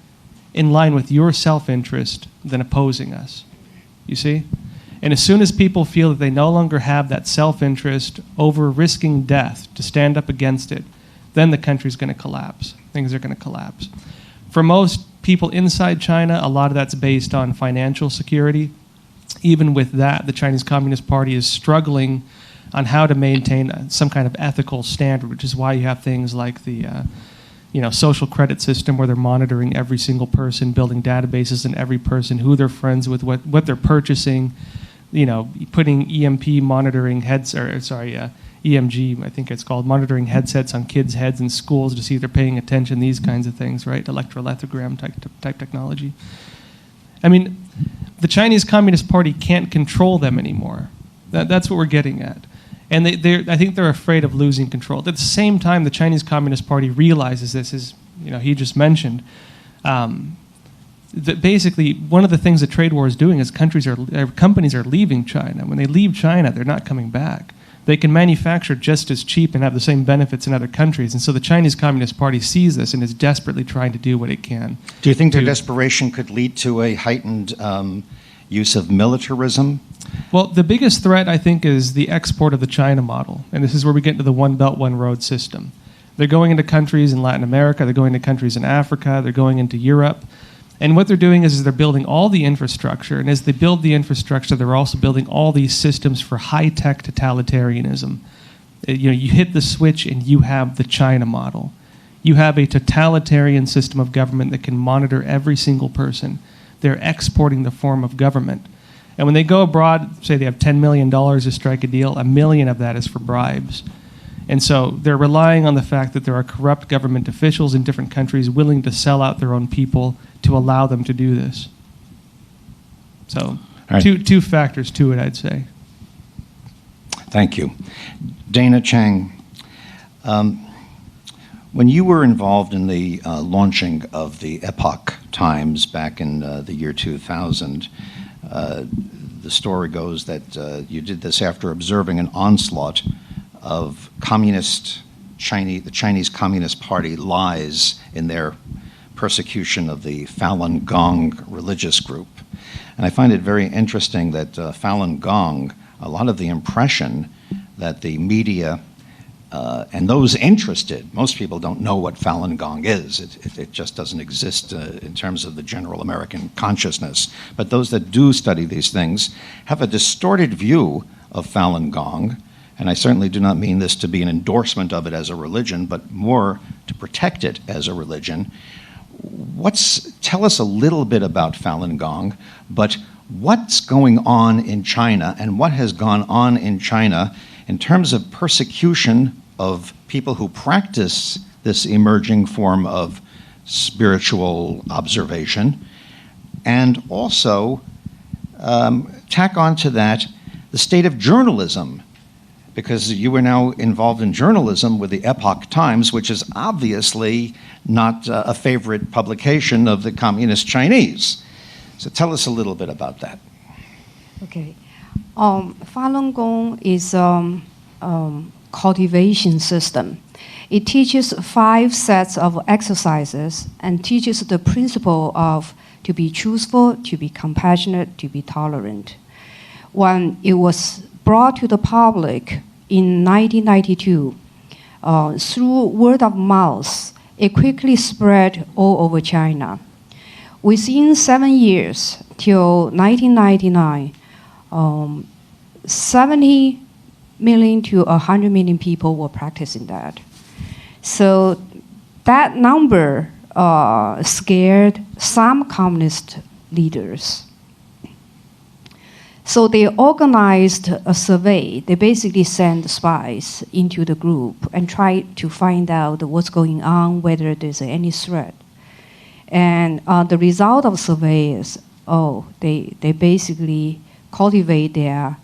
in line with your self-interest than opposing us. You see? And as soon as people feel that they no longer have that self-interest over risking death to stand up against it, then the country's going to collapse. Things are going to collapse. For most people inside China, a lot of that's based on financial security. Even with that, the Chinese Communist Party is struggling on how to maintain some kind of ethical standard, which is why you have things like the social credit system where they're monitoring every single person, building databases on every person, who they're friends with, what they're purchasing, putting EMG, I think it's called, monitoring headsets on kids' heads in schools to see if they're paying attention, these kinds of things, right? Electrolethogram type technology. I mean, the Chinese Communist Party can't control them anymore. That's what we're getting at. And I think they're afraid of losing control. At the same time, the Chinese Communist Party realizes this, as he just mentioned, that basically one of the things the trade war is doing is companies are leaving China. When they leave China, they're not coming back. They can manufacture just as cheap and have the same benefits in other countries. And so the Chinese Communist Party sees this and is desperately trying to do what it can. Do you think their desperation could lead to a heightened use of militarism? Well, the biggest threat, I think, is the export of the China model. And this is where we get into the One Belt, One Road system. They're going into countries in Latin America. They're going to countries in Africa. They're going into Europe. And what they're doing is they're building all the infrastructure. And as they build the infrastructure, they're also building all these systems for high-tech totalitarianism. You hit the switch and you have the China model. You have a totalitarian system of government that can monitor every single person. They're exporting the form of government. And when they go abroad, say they have $10 million to strike a deal, $1 million of that is for bribes. And so they're relying on the fact that there are corrupt government officials in different countries willing to sell out their own people to allow them to do this. So right. two factors to it, I'd say. Thank you. Dana Chang, when you were involved in the launching of the Epoch Times back in the year 2000, the story goes that you did this after observing an onslaught of the Chinese Communist Party lies in their persecution of the Falun Gong religious group. And I find it very interesting that Falun Gong, a lot of the impression that the media and those interested, most people don't know what Falun Gong is. It just doesn't exist in terms of the general American consciousness. But those that do study these things have a distorted view of Falun Gong. And I certainly do not mean this to be an endorsement of it as a religion, but more to protect it as a religion. Tell us a little bit about Falun Gong, but what's going on in China and what has gone on in China in terms of persecution of people who practice this emerging form of spiritual observation, and also tack on to that the state of journalism, because you are now involved in journalism with the Epoch Times, which is obviously not a favorite publication of the Communist Chinese. So tell us a little bit about that. Okay. Falun Gong is cultivation system. It teaches 5 sets of exercises and teaches the principle of to be truthful, to be compassionate, to be tolerant. When it was brought to the public in 1992, through word of mouth, it quickly spread all over China. Within 7 years, till 1999, 70 million to 100 million people were practicing that. So that number scared some communist leaders. So they organized a survey. They basically sent spies into the group and tried to find out what's going on, whether there's any threat. And the result of survey is, they basically cultivate their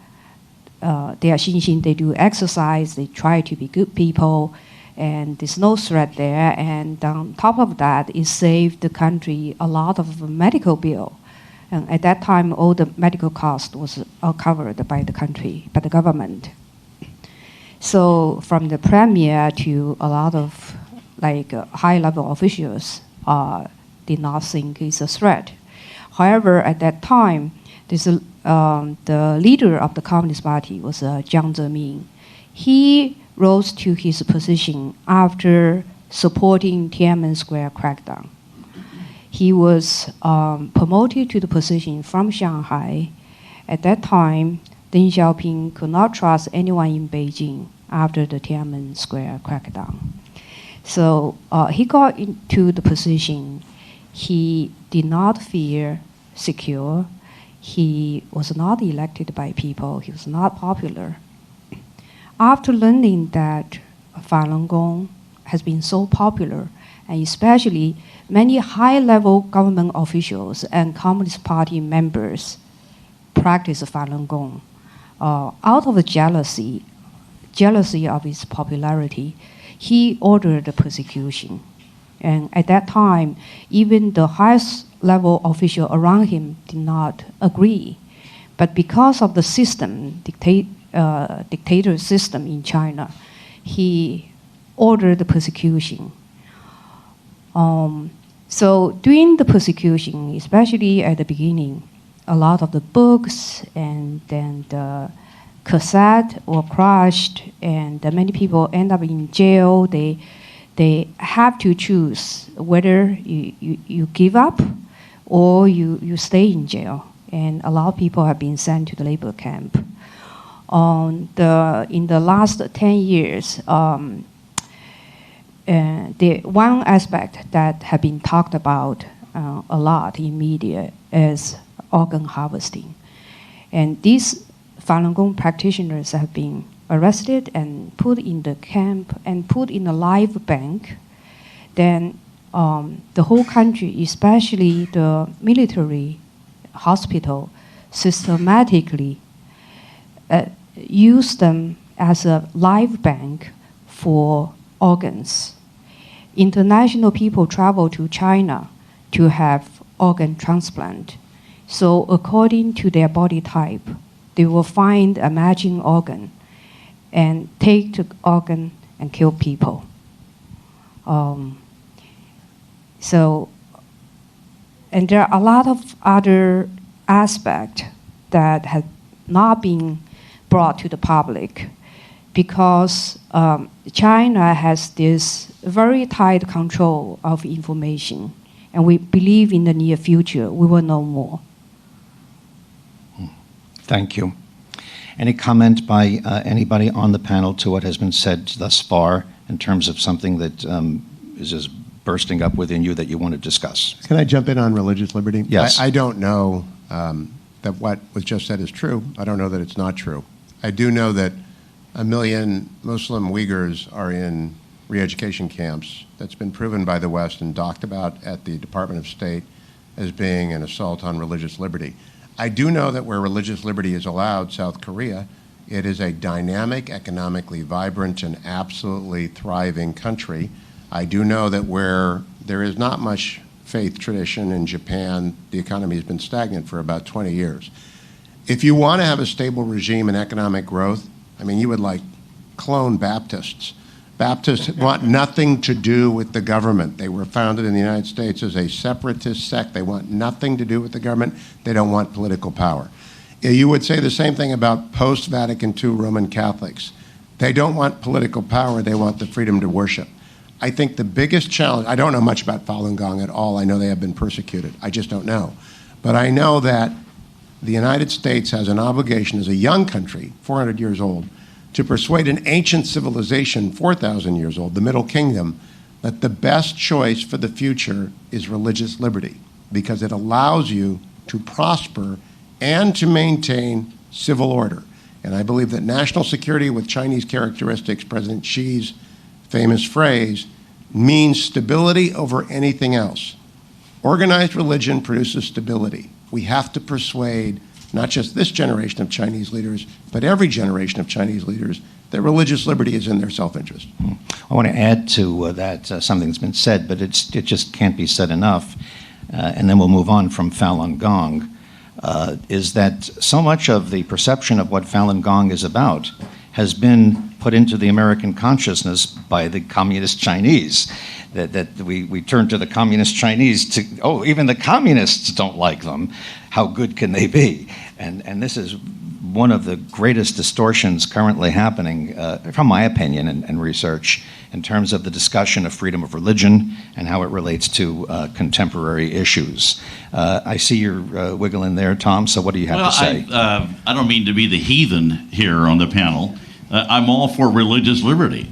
xinxin. They do exercise. They try to be good people, and there's no threat there. And on top of that, it saved the country a lot of medical bill. And at that time, all the medical cost was covered by the country, by the government. So from the premier to a lot of high-level officials did not think it's a threat. However, at that time, the leader of the Communist Party was Jiang Zemin. He rose to his position after supporting Tiananmen Square crackdown. He was promoted to the position from Shanghai. At that time, Deng Xiaoping could not trust anyone in Beijing after the Tiananmen Square crackdown. So he got into the position. He did not feel secure. He was not elected by people. He was not popular. After learning that Falun Gong has been so popular, and especially many high-level government officials and Communist Party members practice Falun Gong, out of jealousy of its popularity, he ordered the persecution. And at that time, even the highest level official around him did not agree. But because of the system, dictator system in China, he ordered the persecution. So during the persecution, especially at the beginning, a lot of the books and then the cassette were crushed, and many people end up in jail. They have to choose whether you give up or you stay in jail. And a lot of people have been sent to the labor camp. In the last 10 years, the one aspect that have been talked about a lot in media is organ harvesting. And these Falun Gong practitioners have been arrested and put in the camp and put in a live bank. Then the whole country, especially the military hospital, systematically use them as a live bank for organs. International people travel to China to have organ transplant. So according to their body type, they will find a matching organ and take the organ and kill people. And there are a lot of other aspects that have not been brought to the public because China has this very tight control of information, and we believe in the near future we will know more. Thank you. Any comment by anybody on the panel to what has been said thus far in terms of something that is just bursting up within you that you want to discuss? Can I jump in on religious liberty? Yes. I don't know that what was just said is true. I don't know that it's not true. I do know that 1 million Muslim Uyghurs are in re-education camps. That's been proven by the West and docked about at the Department of State as being an assault on religious liberty. I do know that where religious liberty is allowed, South Korea, it is a dynamic, economically vibrant, and absolutely thriving country. I do know that where there is not much faith tradition in Japan, the economy has been stagnant for about 20 years. If you want to have a stable regime and economic growth, I mean, you would like clone Baptists. Baptists want nothing to do with the government. They were founded in the United States as a separatist sect. They want nothing to do with the government. They don't want political power. You would say the same thing about post-Vatican II Roman Catholics. They don't want political power. They want the freedom to worship. I think the biggest challenge, I don't know much about Falun Gong at all. I know they have been persecuted. I just don't know. But I know that the United States has an obligation as a young country, 400 years old, to persuade an ancient civilization, 4,000 years old, the Middle Kingdom, that the best choice for the future is religious liberty because it allows you to prosper and to maintain civil order. And I believe that national security with Chinese characteristics, President Xi's famous phrase, means stability over anything else. Organized religion produces stability. We have to persuade not just this generation of Chinese leaders, but every generation of Chinese leaders that religious liberty is in their self-interest. I want to add to that something that's been said, but it just can't be said enough. And then we'll move on from Falun Gong. is that so much of the perception of what Falun Gong is about has been put into the American consciousness by the communist Chinese. That we turn to the communist Chinese to, oh, even the communists don't like them. How good can they be? And this is one of the greatest distortions currently happening, from my opinion and research, in terms of the discussion of freedom of religion and how it relates to contemporary issues. I see you're wiggling there, Tom, so what do you have to say? I don't mean to be the heathen here on the panel. I'm all for religious liberty.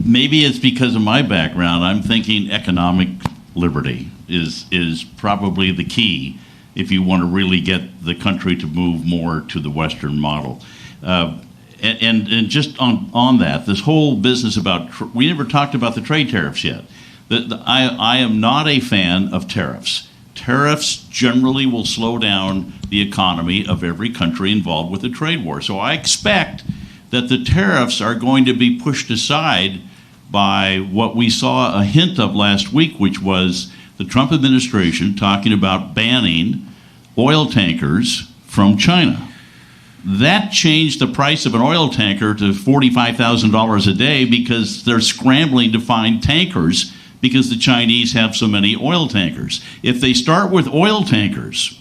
Maybe it's because of my background. I'm thinking economic liberty is probably the key if you want to really get the country to move more to the Western model. And just on that, this whole business about, we never talked about the trade tariffs yet. I am not a fan of tariffs. Tariffs generally will slow down the economy of every country involved with a trade war. So I expect that the tariffs are going to be pushed aside by what we saw a hint of last week, which was the Trump administration talking about banning oil tankers from China. That changed the price of an oil tanker to $45,000 a day because they're scrambling to find tankers because the Chinese have so many oil tankers. If they start with oil tankers,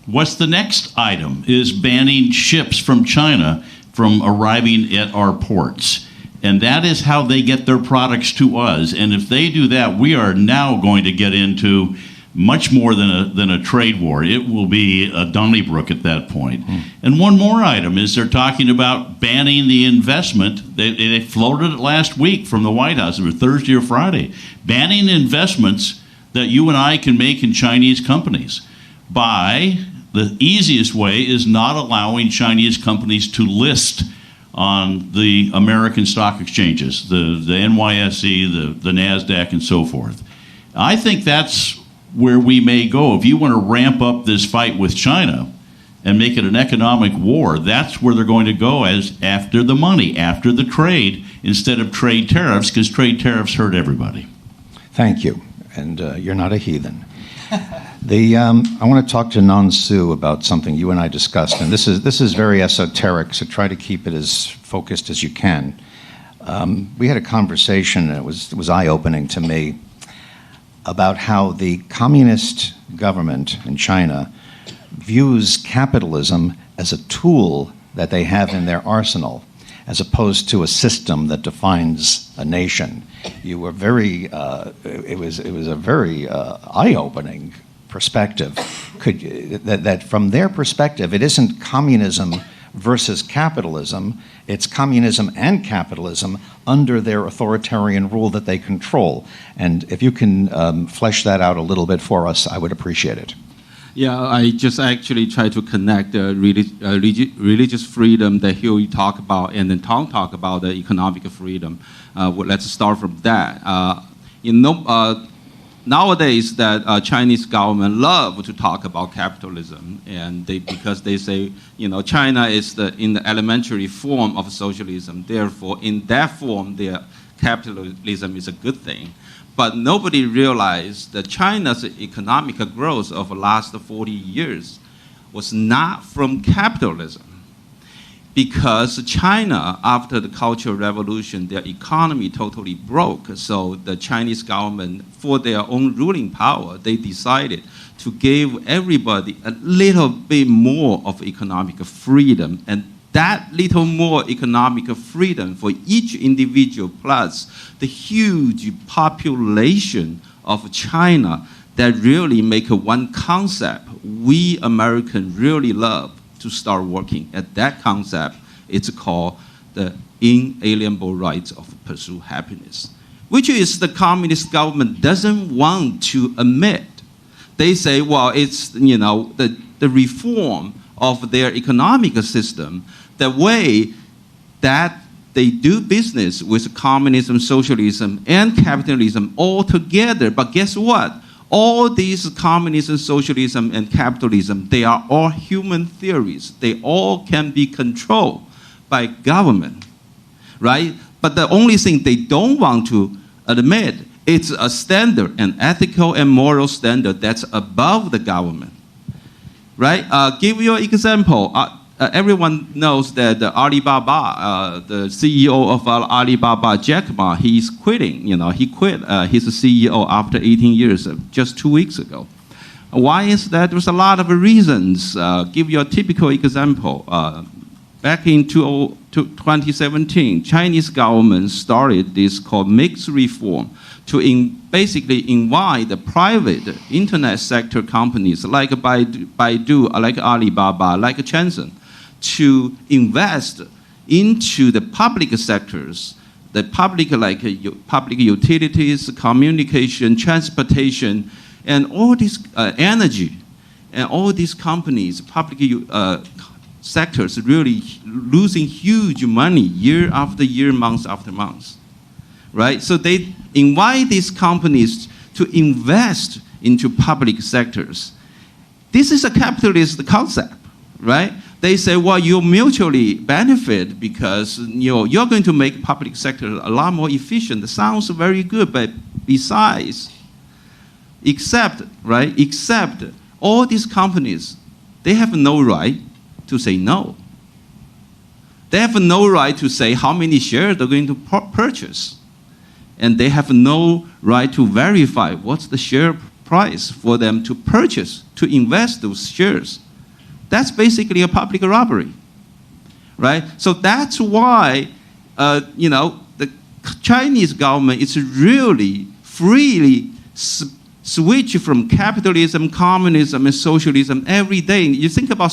what's the next item? Is banning ships from China from arriving at our ports. And that is how they get their products to us. And if they do that, we are now going to get into much more than a trade war. It will be a Donnybrook at that point. And one more item is they're talking about banning the investment. They floated it last week from the White House, it was Thursday or Friday, banning investments that you and I can make in Chinese companies by, the easiest way is not allowing Chinese companies to list on the American stock exchanges, the NYSE, the NASDAQ, and so forth. I think that's where we may go. If you want to ramp up this fight with China and make it an economic war, that's where they're going to go, as after the money, after the trade, instead of trade tariffs, because trade tariffs hurt everybody. Thank you. And you're not a heathen. I want to talk to Nan Su about something you and I discussed, and this is very esoteric, so try to keep it as focused as you can. We had a conversation that was eye-opening to me about how the communist government in China views capitalism as a tool that they have in their arsenal, as opposed to a system that defines a nation. You were very, it was a very eye-opening perspective. That from their perspective, it isn't communism versus capitalism, it's communism and capitalism under their authoritarian rule that they control. And if you can flesh that out a little bit for us, I would appreciate it. Yeah, I just actually try to connect the religious freedom that Huey talked about and then Tom talked about the economic freedom. Let's start from that. Nowadays, that Chinese government love to talk about capitalism, and because they say, China is in the elementary form of socialism. Therefore, in that form, their capitalism is a good thing. But nobody realized that China's economic growth of the last 40 years was not from capitalism. Because China, after the Cultural Revolution, their economy totally broke. So the Chinese government, for their own ruling power, they decided to give everybody a little bit more of economic freedom. And that little more economic freedom for each individual, plus the huge population of China, that really make one concept we Americans really love to start working at. That concept. It's called the inalienable rights of pursue happiness, which is the communist government doesn't want to admit. They say, well, it's the reform of their economic system, the way that they do business with communism, socialism, and capitalism all together. But guess what? All these communism, socialism, and capitalism, they are all human theories. They all can be controlled by government, right? But the only thing they don't want to admit, it's a standard, an ethical and moral standard that's above the government. right? Give you an example. Everyone knows that Alibaba, the CEO of Alibaba, Jack Ma, he's quitting. He quit his CEO after 18 years, just 2 weeks ago. Why is that? There's a lot of reasons. Give you a typical example. Back in 2017, Chinese government started this called mixed reform to basically invite the private internet sector companies like Baidu, like Alibaba, like Tencent, to invest into the public sectors, the public public utilities, communication, transportation, and all this energy, and all these companies, public sectors, really losing huge money year after year, month after month, right? So they invite these companies to invest into public sectors. This is a capitalist concept, right? They say, well, you mutually benefit because you're going to make public sector a lot more efficient. It sounds very good, but besides, except all these companies, they have no right to say no. They have no right to say how many shares they're going to purchase. And they have no right to verify what's the share price for them to purchase, to invest those shares. That's basically a public robbery, right? So that's why, the Chinese government is really freely switch from capitalism, communism, and socialism every day. You think about,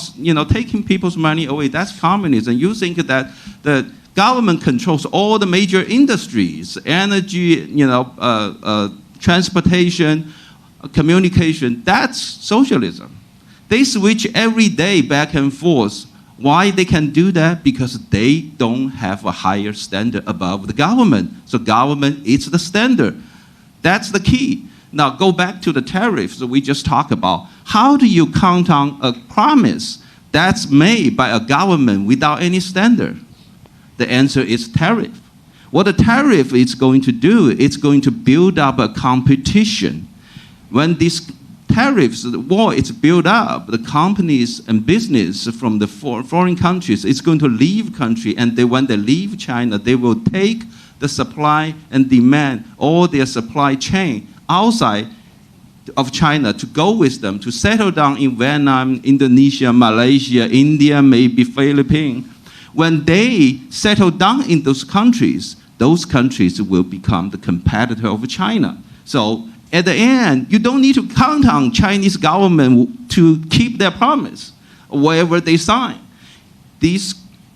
taking people's money away, that's communism. You think that the government controls all the major industries, energy, transportation, communication, that's socialism. They switch every day back and forth. Why they can do that? Because they don't have a higher standard above the government. So government is the standard. That's the key. Now go back to the tariffs that we just talked about. How do you count on a promise that's made by a government without any standard? The answer is tariff. What a tariff is going to do, it's going to build up a competition. When this tariffs, the war is built up, the companies and business from the foreign countries is going to leave country, and when they leave China, they will take the supply and demand all their supply chain outside of China to go with them, to settle down in Vietnam, Indonesia, Malaysia, India, maybe Philippines. When they settle down in those countries will become the competitor of China. So at the end, you don't need to count on Chinese government to keep their promise, wherever they sign.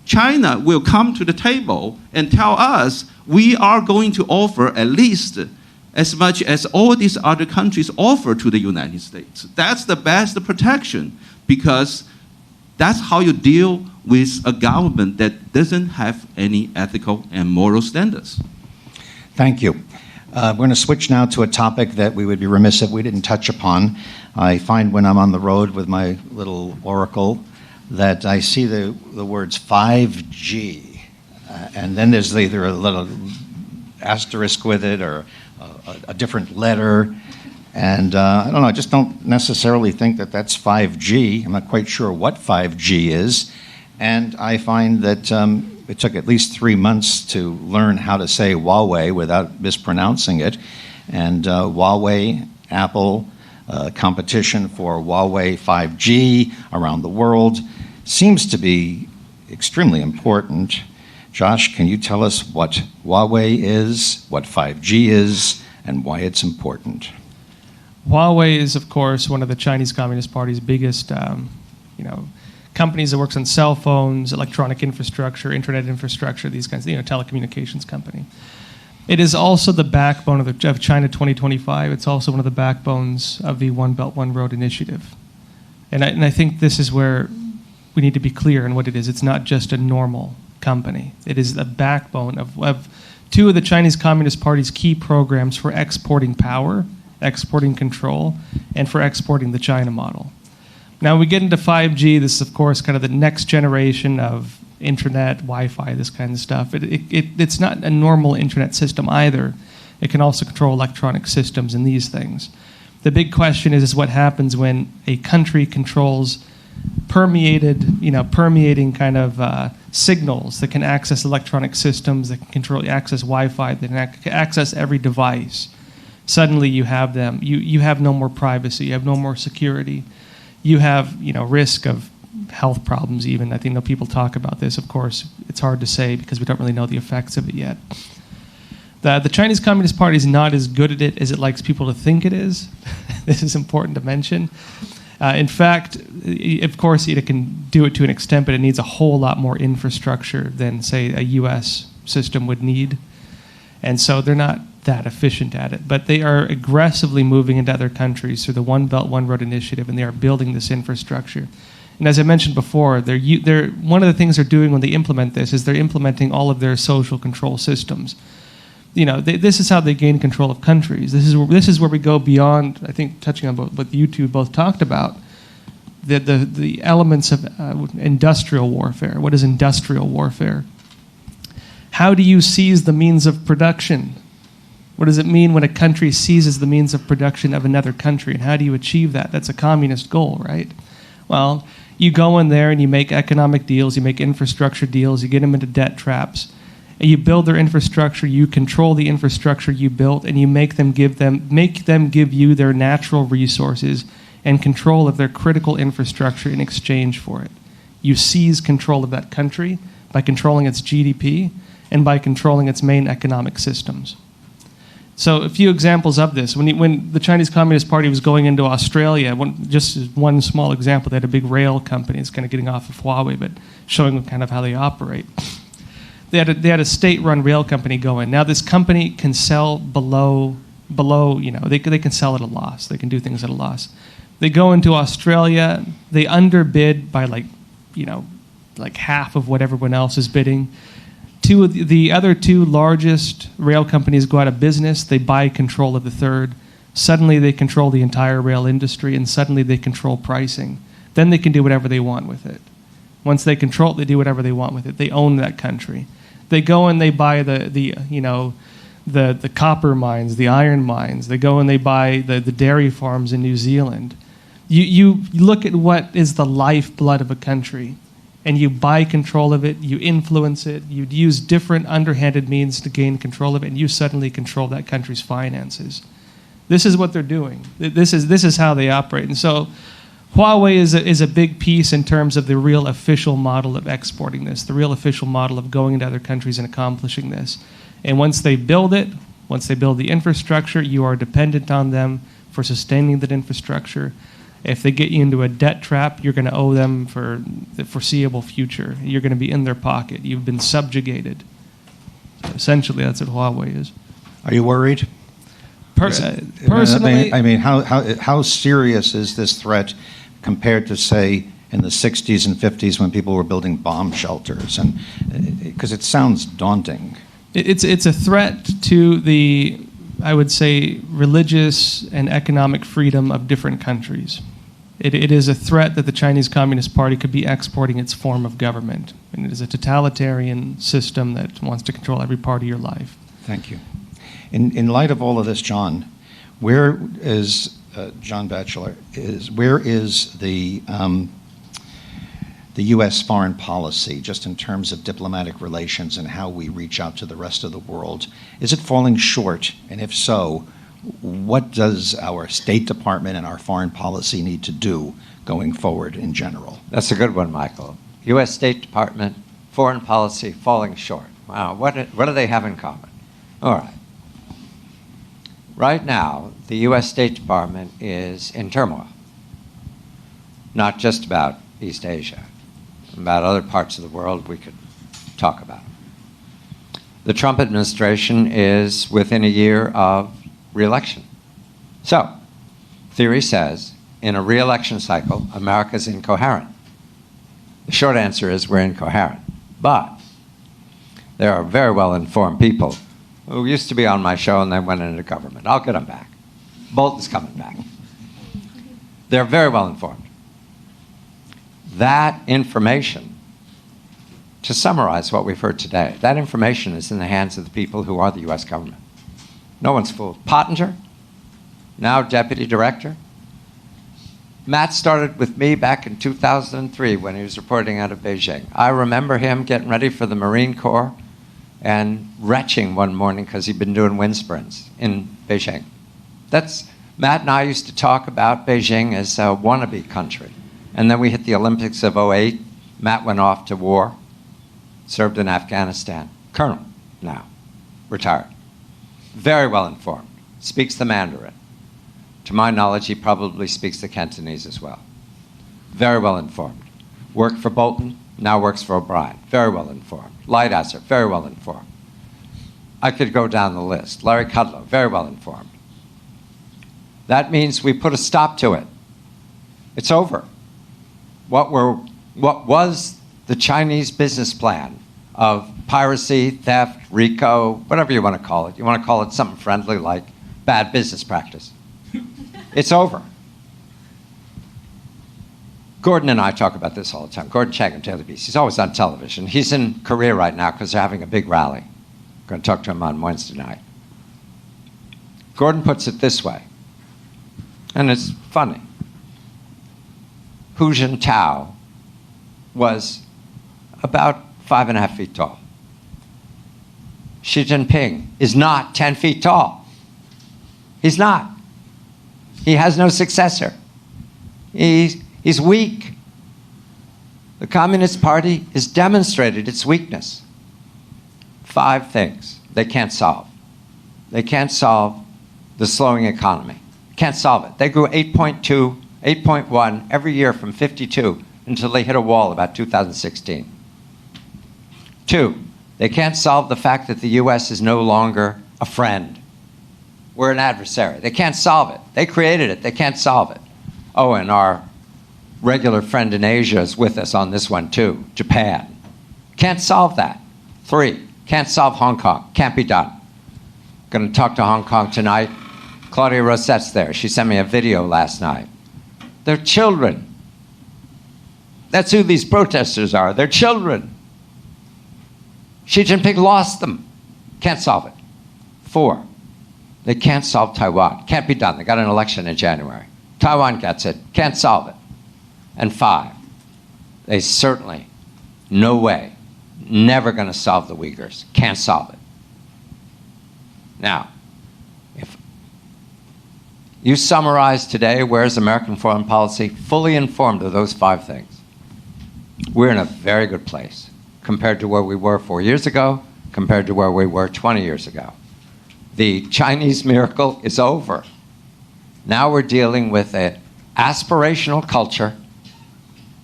China will come to the table and tell us, we are going to offer at least as much as all these other countries offer to the United States. That's the best protection, because that's how you deal with a government that doesn't have any ethical and moral standards. Thank you. We're going to switch now to a topic that we would be remiss if we didn't touch upon. I find when I'm on the road with my little oracle that I see the words 5G, and then there's either a little asterisk with it or a different letter. And I don't know, I just don't necessarily think that that's 5G. I'm not quite sure what 5G is. And I find that it took at least 3 months to learn how to say Huawei without mispronouncing it. And Huawei, Apple, competition for Huawei 5G around the world seems to be extremely important. Josh, can you tell us what Huawei is, what 5G is, and why it's important? Huawei is, of course, one of the Chinese Communist Party's biggest, companies that works on cell phones, electronic infrastructure, internet infrastructure, these kinds of, telecommunications company. It is also the backbone of China 2025. It's also one of the backbones of the One Belt, One Road initiative. And I think this is where we need to be clear on what it is. It's not just a normal company. It is the backbone of two of the Chinese Communist Party's key programs for exporting power, exporting control, and for exporting the China model. Now we get into 5G. This is, of course, kind of the next generation of internet, Wi-Fi, this kind of stuff. It's not a normal internet system either. It can also control electronic systems and these things. The big question is what happens when a country controls permeating kind of signals that can access electronic systems, that can access Wi-Fi, that can access every device. Suddenly you have them. You have no more privacy. You have no more security. You have risk of health problems even. I think people talk about this. Of course, it's hard to say because we don't really know the effects of it yet. The Chinese Communist Party is not as good at it as it likes people to think it is. This is important to mention. In fact, of course, it can do it to an extent, but it needs a whole lot more infrastructure than, say, a U.S. system would need. And so they're not that efficient at it. But they are aggressively moving into other countries through the One Belt, One Road initiative, and they are building this infrastructure. And as I mentioned before, they're one of the things they're doing when they implement this is they're implementing all of their social control systems. This is how they gain control of countries. This is where we go beyond, I think, touching on what you two both talked about, the elements of industrial warfare. What is industrial warfare? How do you seize the means of production? What does it mean when a country seizes the means of production of another country? And how do you achieve that? That's a communist goal, right? Well, you go in there and you make economic deals, you make infrastructure deals, you get them into debt traps. And you build their infrastructure, you control the infrastructure you built, and you make them give you their natural resources and control of their critical infrastructure in exchange for it. You seize control of that country by controlling its GDP and by controlling its main economic systems. So a few examples of this. When the Chinese Communist Party was going into Australia, just as one small example, they had a big rail company. It's kind of getting off of Huawei, but showing kind of how they operate. They had a state-run rail company going. Now this company can sell below. They can sell at a loss. They can do things at a loss. They go into Australia. They underbid by like half of what everyone else is bidding. The other two largest rail companies go out of business. They buy control of the third. Suddenly they control the entire rail industry, and suddenly they control pricing. Then they can do whatever they want with it. Once they control it, they do whatever they want with it. They own that country. They go and they buy the copper mines, the iron mines. They go and they buy the dairy farms in New Zealand. You look at what is the lifeblood of a country, and you buy control of it, you influence it, you use different underhanded means to gain control of it, and you suddenly control that country's finances. This is what they're doing. This is how they operate. And so Huawei is a big piece in terms of the real official model of exporting this, the real official model of going into other countries and accomplishing this. And once they build it, once they build the infrastructure, you are dependent on them for sustaining that infrastructure. If they get you into a debt trap, you're going to owe them for the foreseeable future. You're going to be in their pocket. You've been subjugated. So essentially, that's what Huawei is. Are you worried? Personally, I mean, how serious is this threat compared to, say, in the 60s and 50s when people were building bomb shelters? And because it sounds daunting. It's a threat to the, I would say, religious and economic freedom of different countries. It is a threat that the Chinese Communist Party could be exporting its form of government. And it is a totalitarian system that wants to control every part of your life. Thank you. In light of all of this, John, where is John Batchelor? Where is the U.S. foreign policy, just in terms of diplomatic relations and how we reach out to the rest of the world? Is it falling short? And if so, what does our State Department and our foreign policy need to do going forward in general? That's a good one, Michael. U.S. State Department, foreign policy falling short. Wow, what do they have in common? All right. Right now, the U.S. State Department is in turmoil, not just about East Asia, about other parts of the world we could talk about. The Trump administration is within a year of re-election. So, theory says, in a re-election cycle, America's incoherent. The short answer is we're incoherent. But there are very well-informed people who used to be on my show and then went into government. I'll get them back. Bolton's coming back. They're very well informed. That information, to summarize what we've heard today, that information is in the hands of the people who are the U.S. government. No one's fooled. Pottinger, now deputy director, Matt started with me back in 2003 when he was reporting out of Beijing. I remember him getting ready for the Marine Corps and retching one morning because he'd been doing wind sprints in Beijing. Matt and I used to talk about Beijing as a wannabe country. And then we hit the Olympics of '08. Matt went off to war, served in Afghanistan. Colonel now, retired. Very well informed, speaks the Mandarin. To my knowledge, he probably speaks the Cantonese as well. Very well informed. Worked for Bolton, now works for O'Brien. Very well informed. Lighthouse, very well informed. I could go down the list. Larry Kudlow, very well informed. That means we put a stop to it. It's over. What was the Chinese business plan of piracy, theft, RICO, whatever you want to call it. You want to call it something friendly like bad business practice. It's over. Gordon and I talk about this all the time. Gordon Chang and Daily Beast. He's always on television. He's in Korea right now because they're having a big rally. I'm going to talk to him on Wednesday night. Gordon puts it this way, and it's funny. Hu Jintao was about 5.5 feet tall. Xi Jinping is not 10 feet tall. He's not. He has no successor. He's weak. The Communist Party has demonstrated its weakness. 5 things they can't solve. They can't solve the slowing economy. Can't solve it. They grew 8.2, 8.1 every year from 52 until they hit a wall about 2016. 2, they can't solve the fact that the US is no longer a friend. We're an adversary. They can't solve it. They created it. They can't solve it. Oh, and our regular friend in Asia is with us on this one too, Japan. Can't solve that. 3, can't solve Hong Kong. Can't be done. Going to talk to Hong Kong tonight. Claudia Rosette's there. She sent me a video last night. They're children. That's who these protesters are. They're children. Xi Jinping lost them. Can't solve it. 4, they can't solve Taiwan. Can't be done. They got an election in January. Taiwan gets it. Can't solve it. And 5, they certainly, no way, never going to solve the Uyghurs. Can't solve it. Now, if you summarize today, where's American foreign policy? Fully informed of those 5 things. We're in a very good place compared to where we were 4 years ago, compared to where we were 20 years ago. The Chinese miracle is over. Now we're dealing with an aspirational culture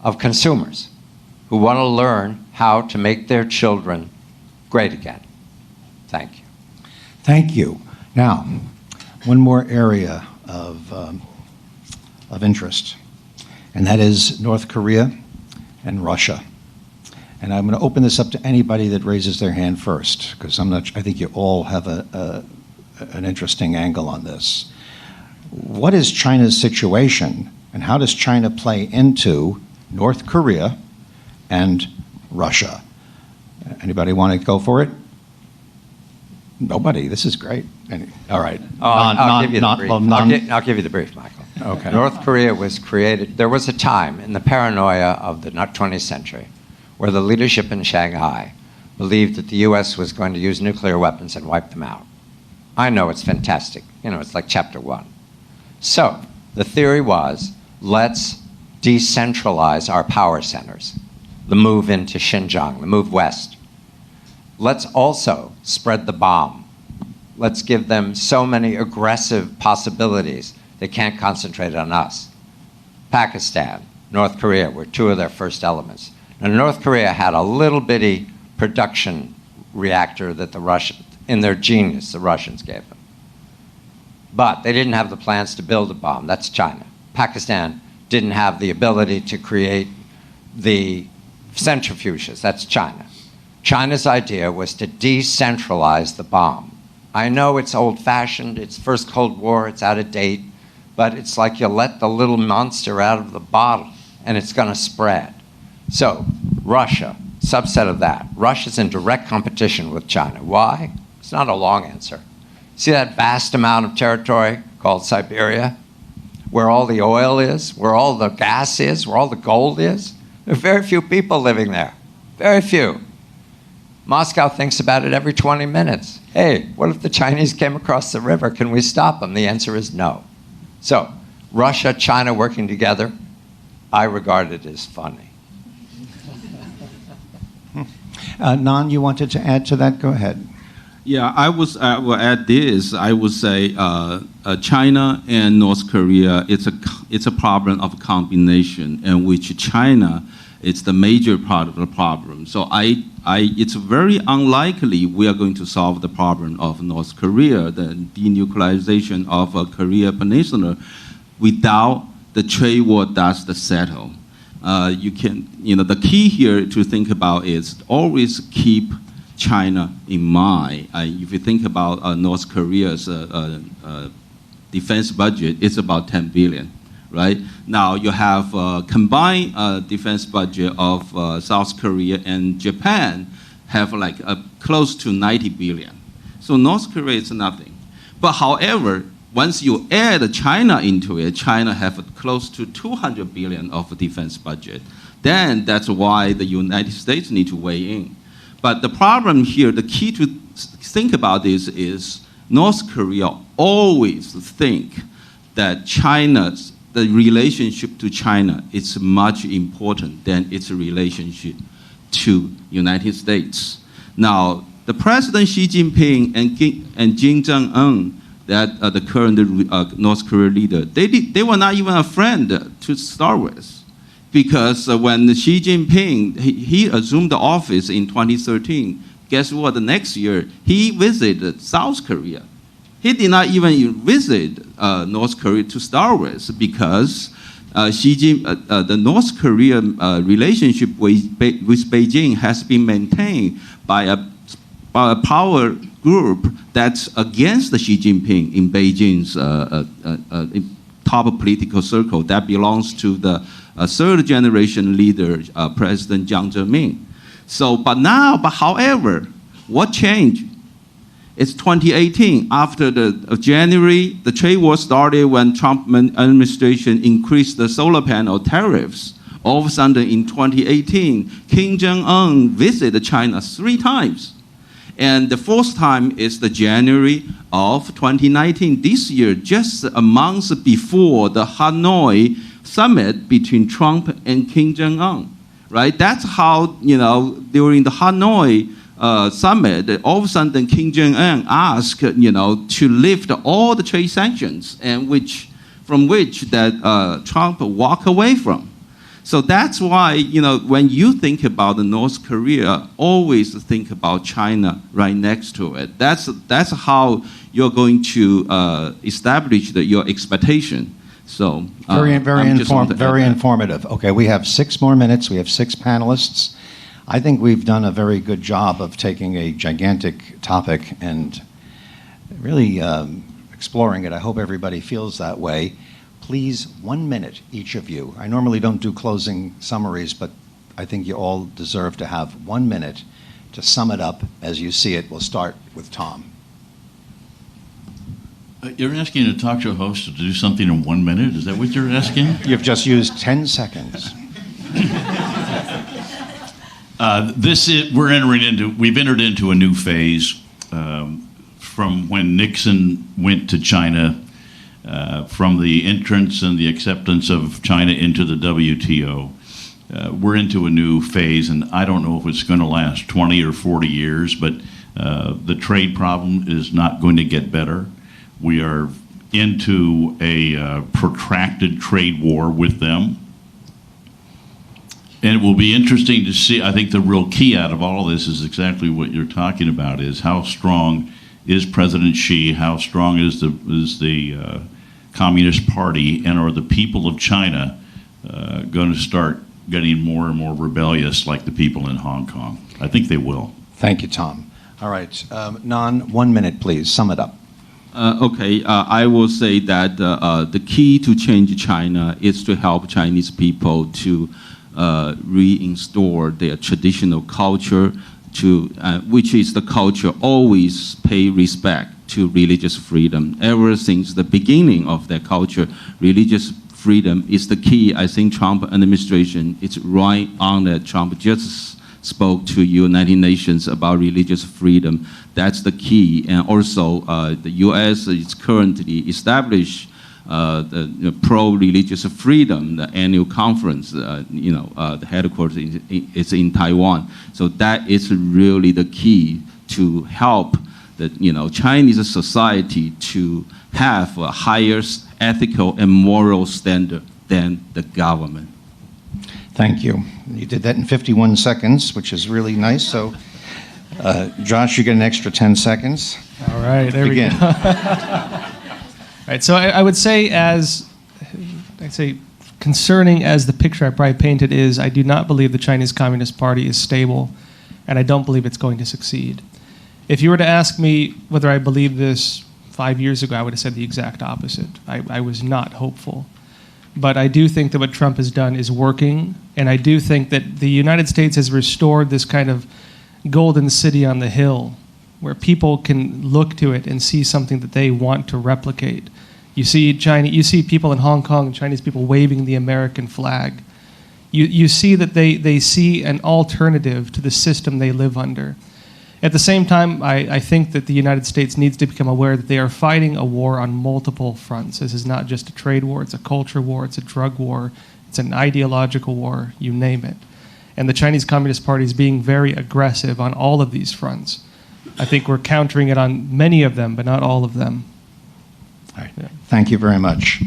of consumers who want to learn how to make their children great again. Thank you. Thank you. Now, one more area of interest, and that is North Korea and Russia. And I'm going to open this up to anybody that raises their hand first, because I think you all have an interesting angle on this. What is China's situation, and how does China play into North Korea and Russia? Anybody want to go for it? Nobody. This is great. All right. I'll give you the brief. I'll give you the brief, Michael. Okay. North Korea was created. There was a time in the paranoia of the 20th century where the leadership in Shanghai believed that the U.S. was going to use nuclear weapons and wipe them out. I know it's fantastic. You know, it's like chapter 1. So the theory was, let's decentralize our power centers, the move into Xinjiang, the move west. Let's also spread the bomb. Let's give them so many aggressive possibilities they can't concentrate on us. Pakistan, North Korea were 2 of their first elements. Now, North Korea had a little bitty production reactor that the Russians, in their genius, the Russians gave them. But they didn't have the plans to build a bomb. That's China. Pakistan didn't have the ability to create the centrifuges. That's China. China's idea was to decentralize the bomb. I know it's old-fashioned, it's first Cold War, it's out of date, but it's like you let the little monster out of the bottle and it's going to spread. So Russia, subset of that. Russia's in direct competition with China. Why? It's not a long answer. See that vast amount of territory called Siberia? where all the oil is, where all the gas is, where all the gold is. There are very few people living there. Very few. Moscow thinks about it every 20 minutes. Hey, what if the Chinese came across the river? Can we stop them? The answer is no. So, Russia, China working together, I regard it as funny. Nan, you wanted to add to that? Go ahead. Yeah, I will add this. I would say China and North Korea, it's a problem of combination in which China is the major part of the problem. So it's very unlikely we are going to solve the problem of North Korea, the denuclearization of Korea Peninsula, without the trade war does the settle. The key here to think about is always keep China in mind. If you think about North Korea's defense budget, it's about 10 billion, right? Now you have a combined defense budget of South Korea and Japan have like close to 90 billion. So North Korea is nothing. But however, once you add China into it, China have close to 200 billion of defense budget. Then that's why the United States need to weigh in. But the problem here, the key to think about this is North Korea always think that the relationship to China is much important than its relationship to United States. Now, the President Xi Jinping and Kim Jong-un, that the current North Korea leader, they were not even a friend to start with. Because when Xi Jinping, he assumed the office in 2013, guess what, the next year, he visited South Korea. He did not even visit North Korea to start with because the North Korea relationship with Beijing has been maintained by a power group that's against the Xi Jinping in Beijing's top political circle that belongs to the third generation leader, President Jiang Zemin. However, what changed? It's 2018. After the January, the trade war started when Trump administration increased the solar panel tariffs. All of a sudden in 2018, Kim Jong-un visited China 3 times. And the 4th time is the January of 2019. This year, just a month before the Hanoi summit between Trump and Kim Jong-un, right? That's how, during the Hanoi summit, all of a sudden Kim Jong-un asked, to lift all the trade sanctions, and from which Trump walked away from. So that's why, when you think about North Korea, always think about China right next to it. That's how you're going to establish your expectation. So very informative. Okay, we have 6 more minutes. We have 6 panelists. I think we've done a very good job of taking a gigantic topic and really exploring it. I hope everybody feels that way. Please, 1 minute, each of you. I normally don't do closing summaries, but I think you all deserve to have 1 minute to sum it up as you see it. We'll start with Tom. You're asking a talk show host to do something in 1 minute? Is that what you're asking? You've just used 10 seconds. We've entered into a new phase from when Nixon went to China, from the entrance and the acceptance of China into the WTO. We're into a new phase, and I don't know if it's going to last 20 or 40 years, but the trade problem is not going to get better. We are into a protracted trade war with them. And it will be interesting to see. I think the real key out of all of this is exactly what you're talking about, is how strong is President Xi, how strong is the Communist Party, and are the people of China going to start getting more and more rebellious like the people in Hong Kong? I think they will. Thank you, Tom. All right. Nan, 1 minute, please. Sum it up. I will say that the key to change China is to help Chinese people to reinstore their traditional culture, which is the culture always pay respect to religious freedom. Ever since the beginning of their culture, religious freedom is the key. I think Trump administration is right on that. Trump just spoke to United Nations about religious freedom. That's the key. And also, the U.S. is currently established the pro-religious freedom, the annual conference. The headquarters is in Taiwan. So that is really the key to help the Chinese society to have a higher ethical and moral standard than the government. Thank you. You did that in 51 seconds, which is really nice. So, Josh, you get an extra 10 seconds. All right, there Begin. we go. All right, so I would say concerning as the picture I probably painted is, I do not believe the Chinese Communist Party is stable, and I don't believe it's going to succeed. If you were to ask me whether I believed this 5 years ago, I would have said the exact opposite. I was not hopeful. But I do think that what Trump has done is working, and I do think that the United States has restored this kind of golden city on the hill where people can look to it and see something that they want to replicate. You see people in Hong Kong, Chinese people waving the American flag. You see that they see an alternative to the system they live under. At the same time, I think that the United States needs to become aware that they are fighting a war on multiple fronts. This is not just a trade war, it's a culture war, it's a drug war, it's an ideological war, you name it. And the Chinese Communist Party is being very aggressive on all of these fronts. I think we're countering it on many of them, but not all of them. All right. Yeah. Thank you very much.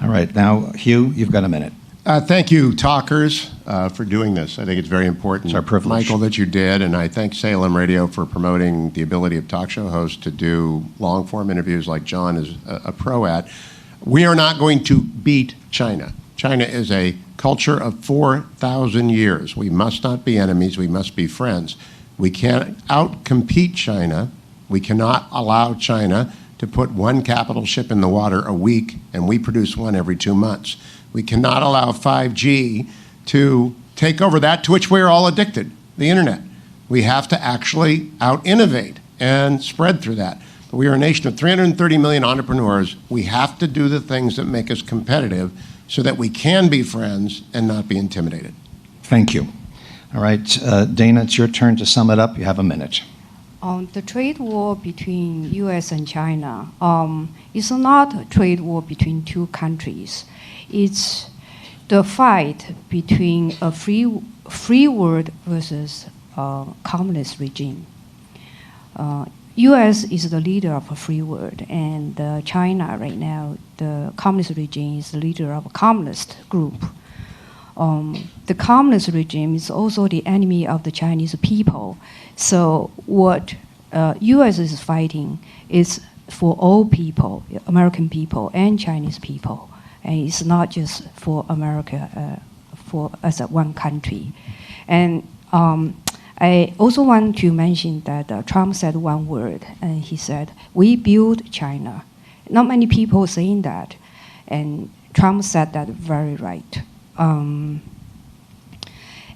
All right, now, Hugh, you've got a minute. Thank you, talkers, for doing this. I think it's very important, It's our privilege. Michael, that you did, and I thank Salem Radio for promoting the ability of talk show hosts to do long-form interviews like John is a pro at. We are not going to beat China. China is a culture of 4,000 years. We must not be enemies. We must be friends. We can't outcompete China. We cannot allow China to put one capital ship in the water a week, and we produce one every 2 months. We cannot allow 5G to take over that to which we are all addicted, the internet. We have to actually out-innovate and spread through that. But we are a nation of 330 million entrepreneurs. We have to do the things that make us competitive so that we can be friends and not be intimidated. Thank you. All right, Dana, it's your turn to sum it up. You have a minute. The trade war between U.S. and China is not a trade war between two countries. It's the fight between a free world versus a communist regime. U.S. is the leader of a free world, and China right now, the communist regime is the leader of a communist group. The communist regime is also the enemy of the Chinese people. So what U.S. is fighting is for all people, American people and Chinese people. And it's not just for America, as one country. And I also want to mention that Trump said one word, and he said, "We build China." Not many people saying that, and Trump said that very right. And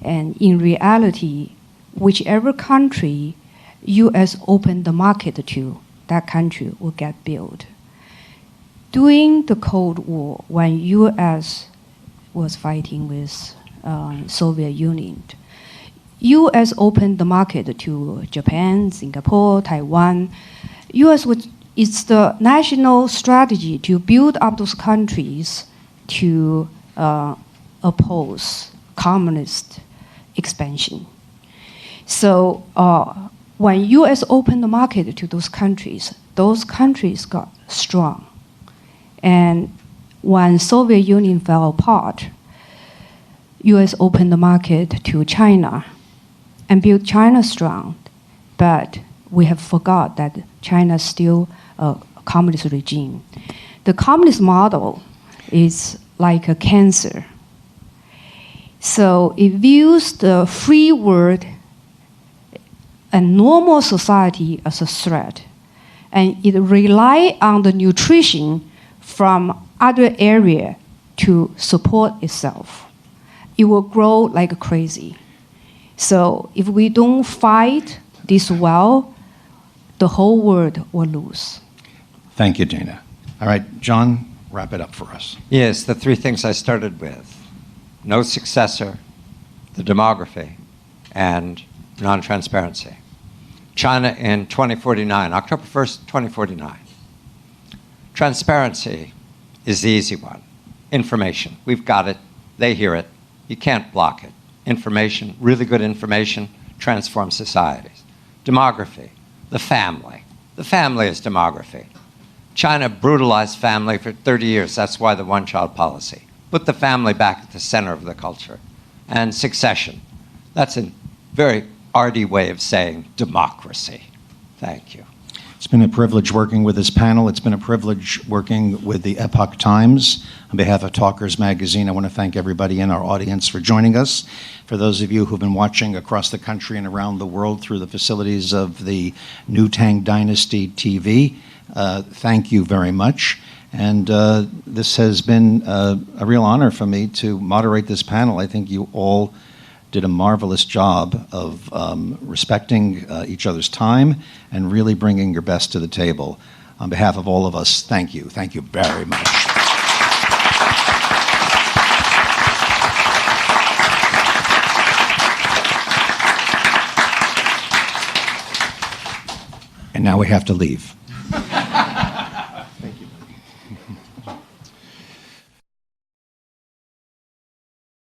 in reality, whichever country U.S. opened the market to, that country will get built. During the Cold War, when U.S. was fighting with Soviet Union, U.S. opened the market to Japan, Singapore, Taiwan. It's the national strategy to build up those countries to oppose communist expansion. So when U.S. opened the market to those countries got strong. And when Soviet Union fell apart, U.S. opened the market to China and built China strong. But we have forgot that China is still a communist regime. The communist model is like a cancer. So it views the free world and normal society as a threat. And it relies on the nutrition from other area to support itself. It will grow like crazy. So if we don't fight this well, the whole world will lose. Thank you, Dana. All right, John, wrap it up for us. Yes, the three things I started with: no successor, the demography, and non-transparency. China in 2049, October 1st, 2049. Transparency is the easy one. Information, we've got it, they hear it, you can't block it. Information, really good information, transforms societies. Demography, the family. The family is demography. China brutalized family for 30 years. That's why the one-child policy. Put the family back at the center of the culture. And succession. That's a very arty way of saying democracy. Thank you. It's been a privilege working with this panel. It's been a privilege working with the Epoch Times. On behalf of Talkers Magazine, I want to thank everybody in our audience for joining us. For those of you who've been watching across the country and around the world through the facilities of the New Tang Dynasty TV, thank you very much. And this has been a real honor for me to moderate this panel. I think you all did a marvelous job of respecting each other's time and really bringing your best to the table. On behalf of all of us, thank you. Thank you very much. And now we have to leave.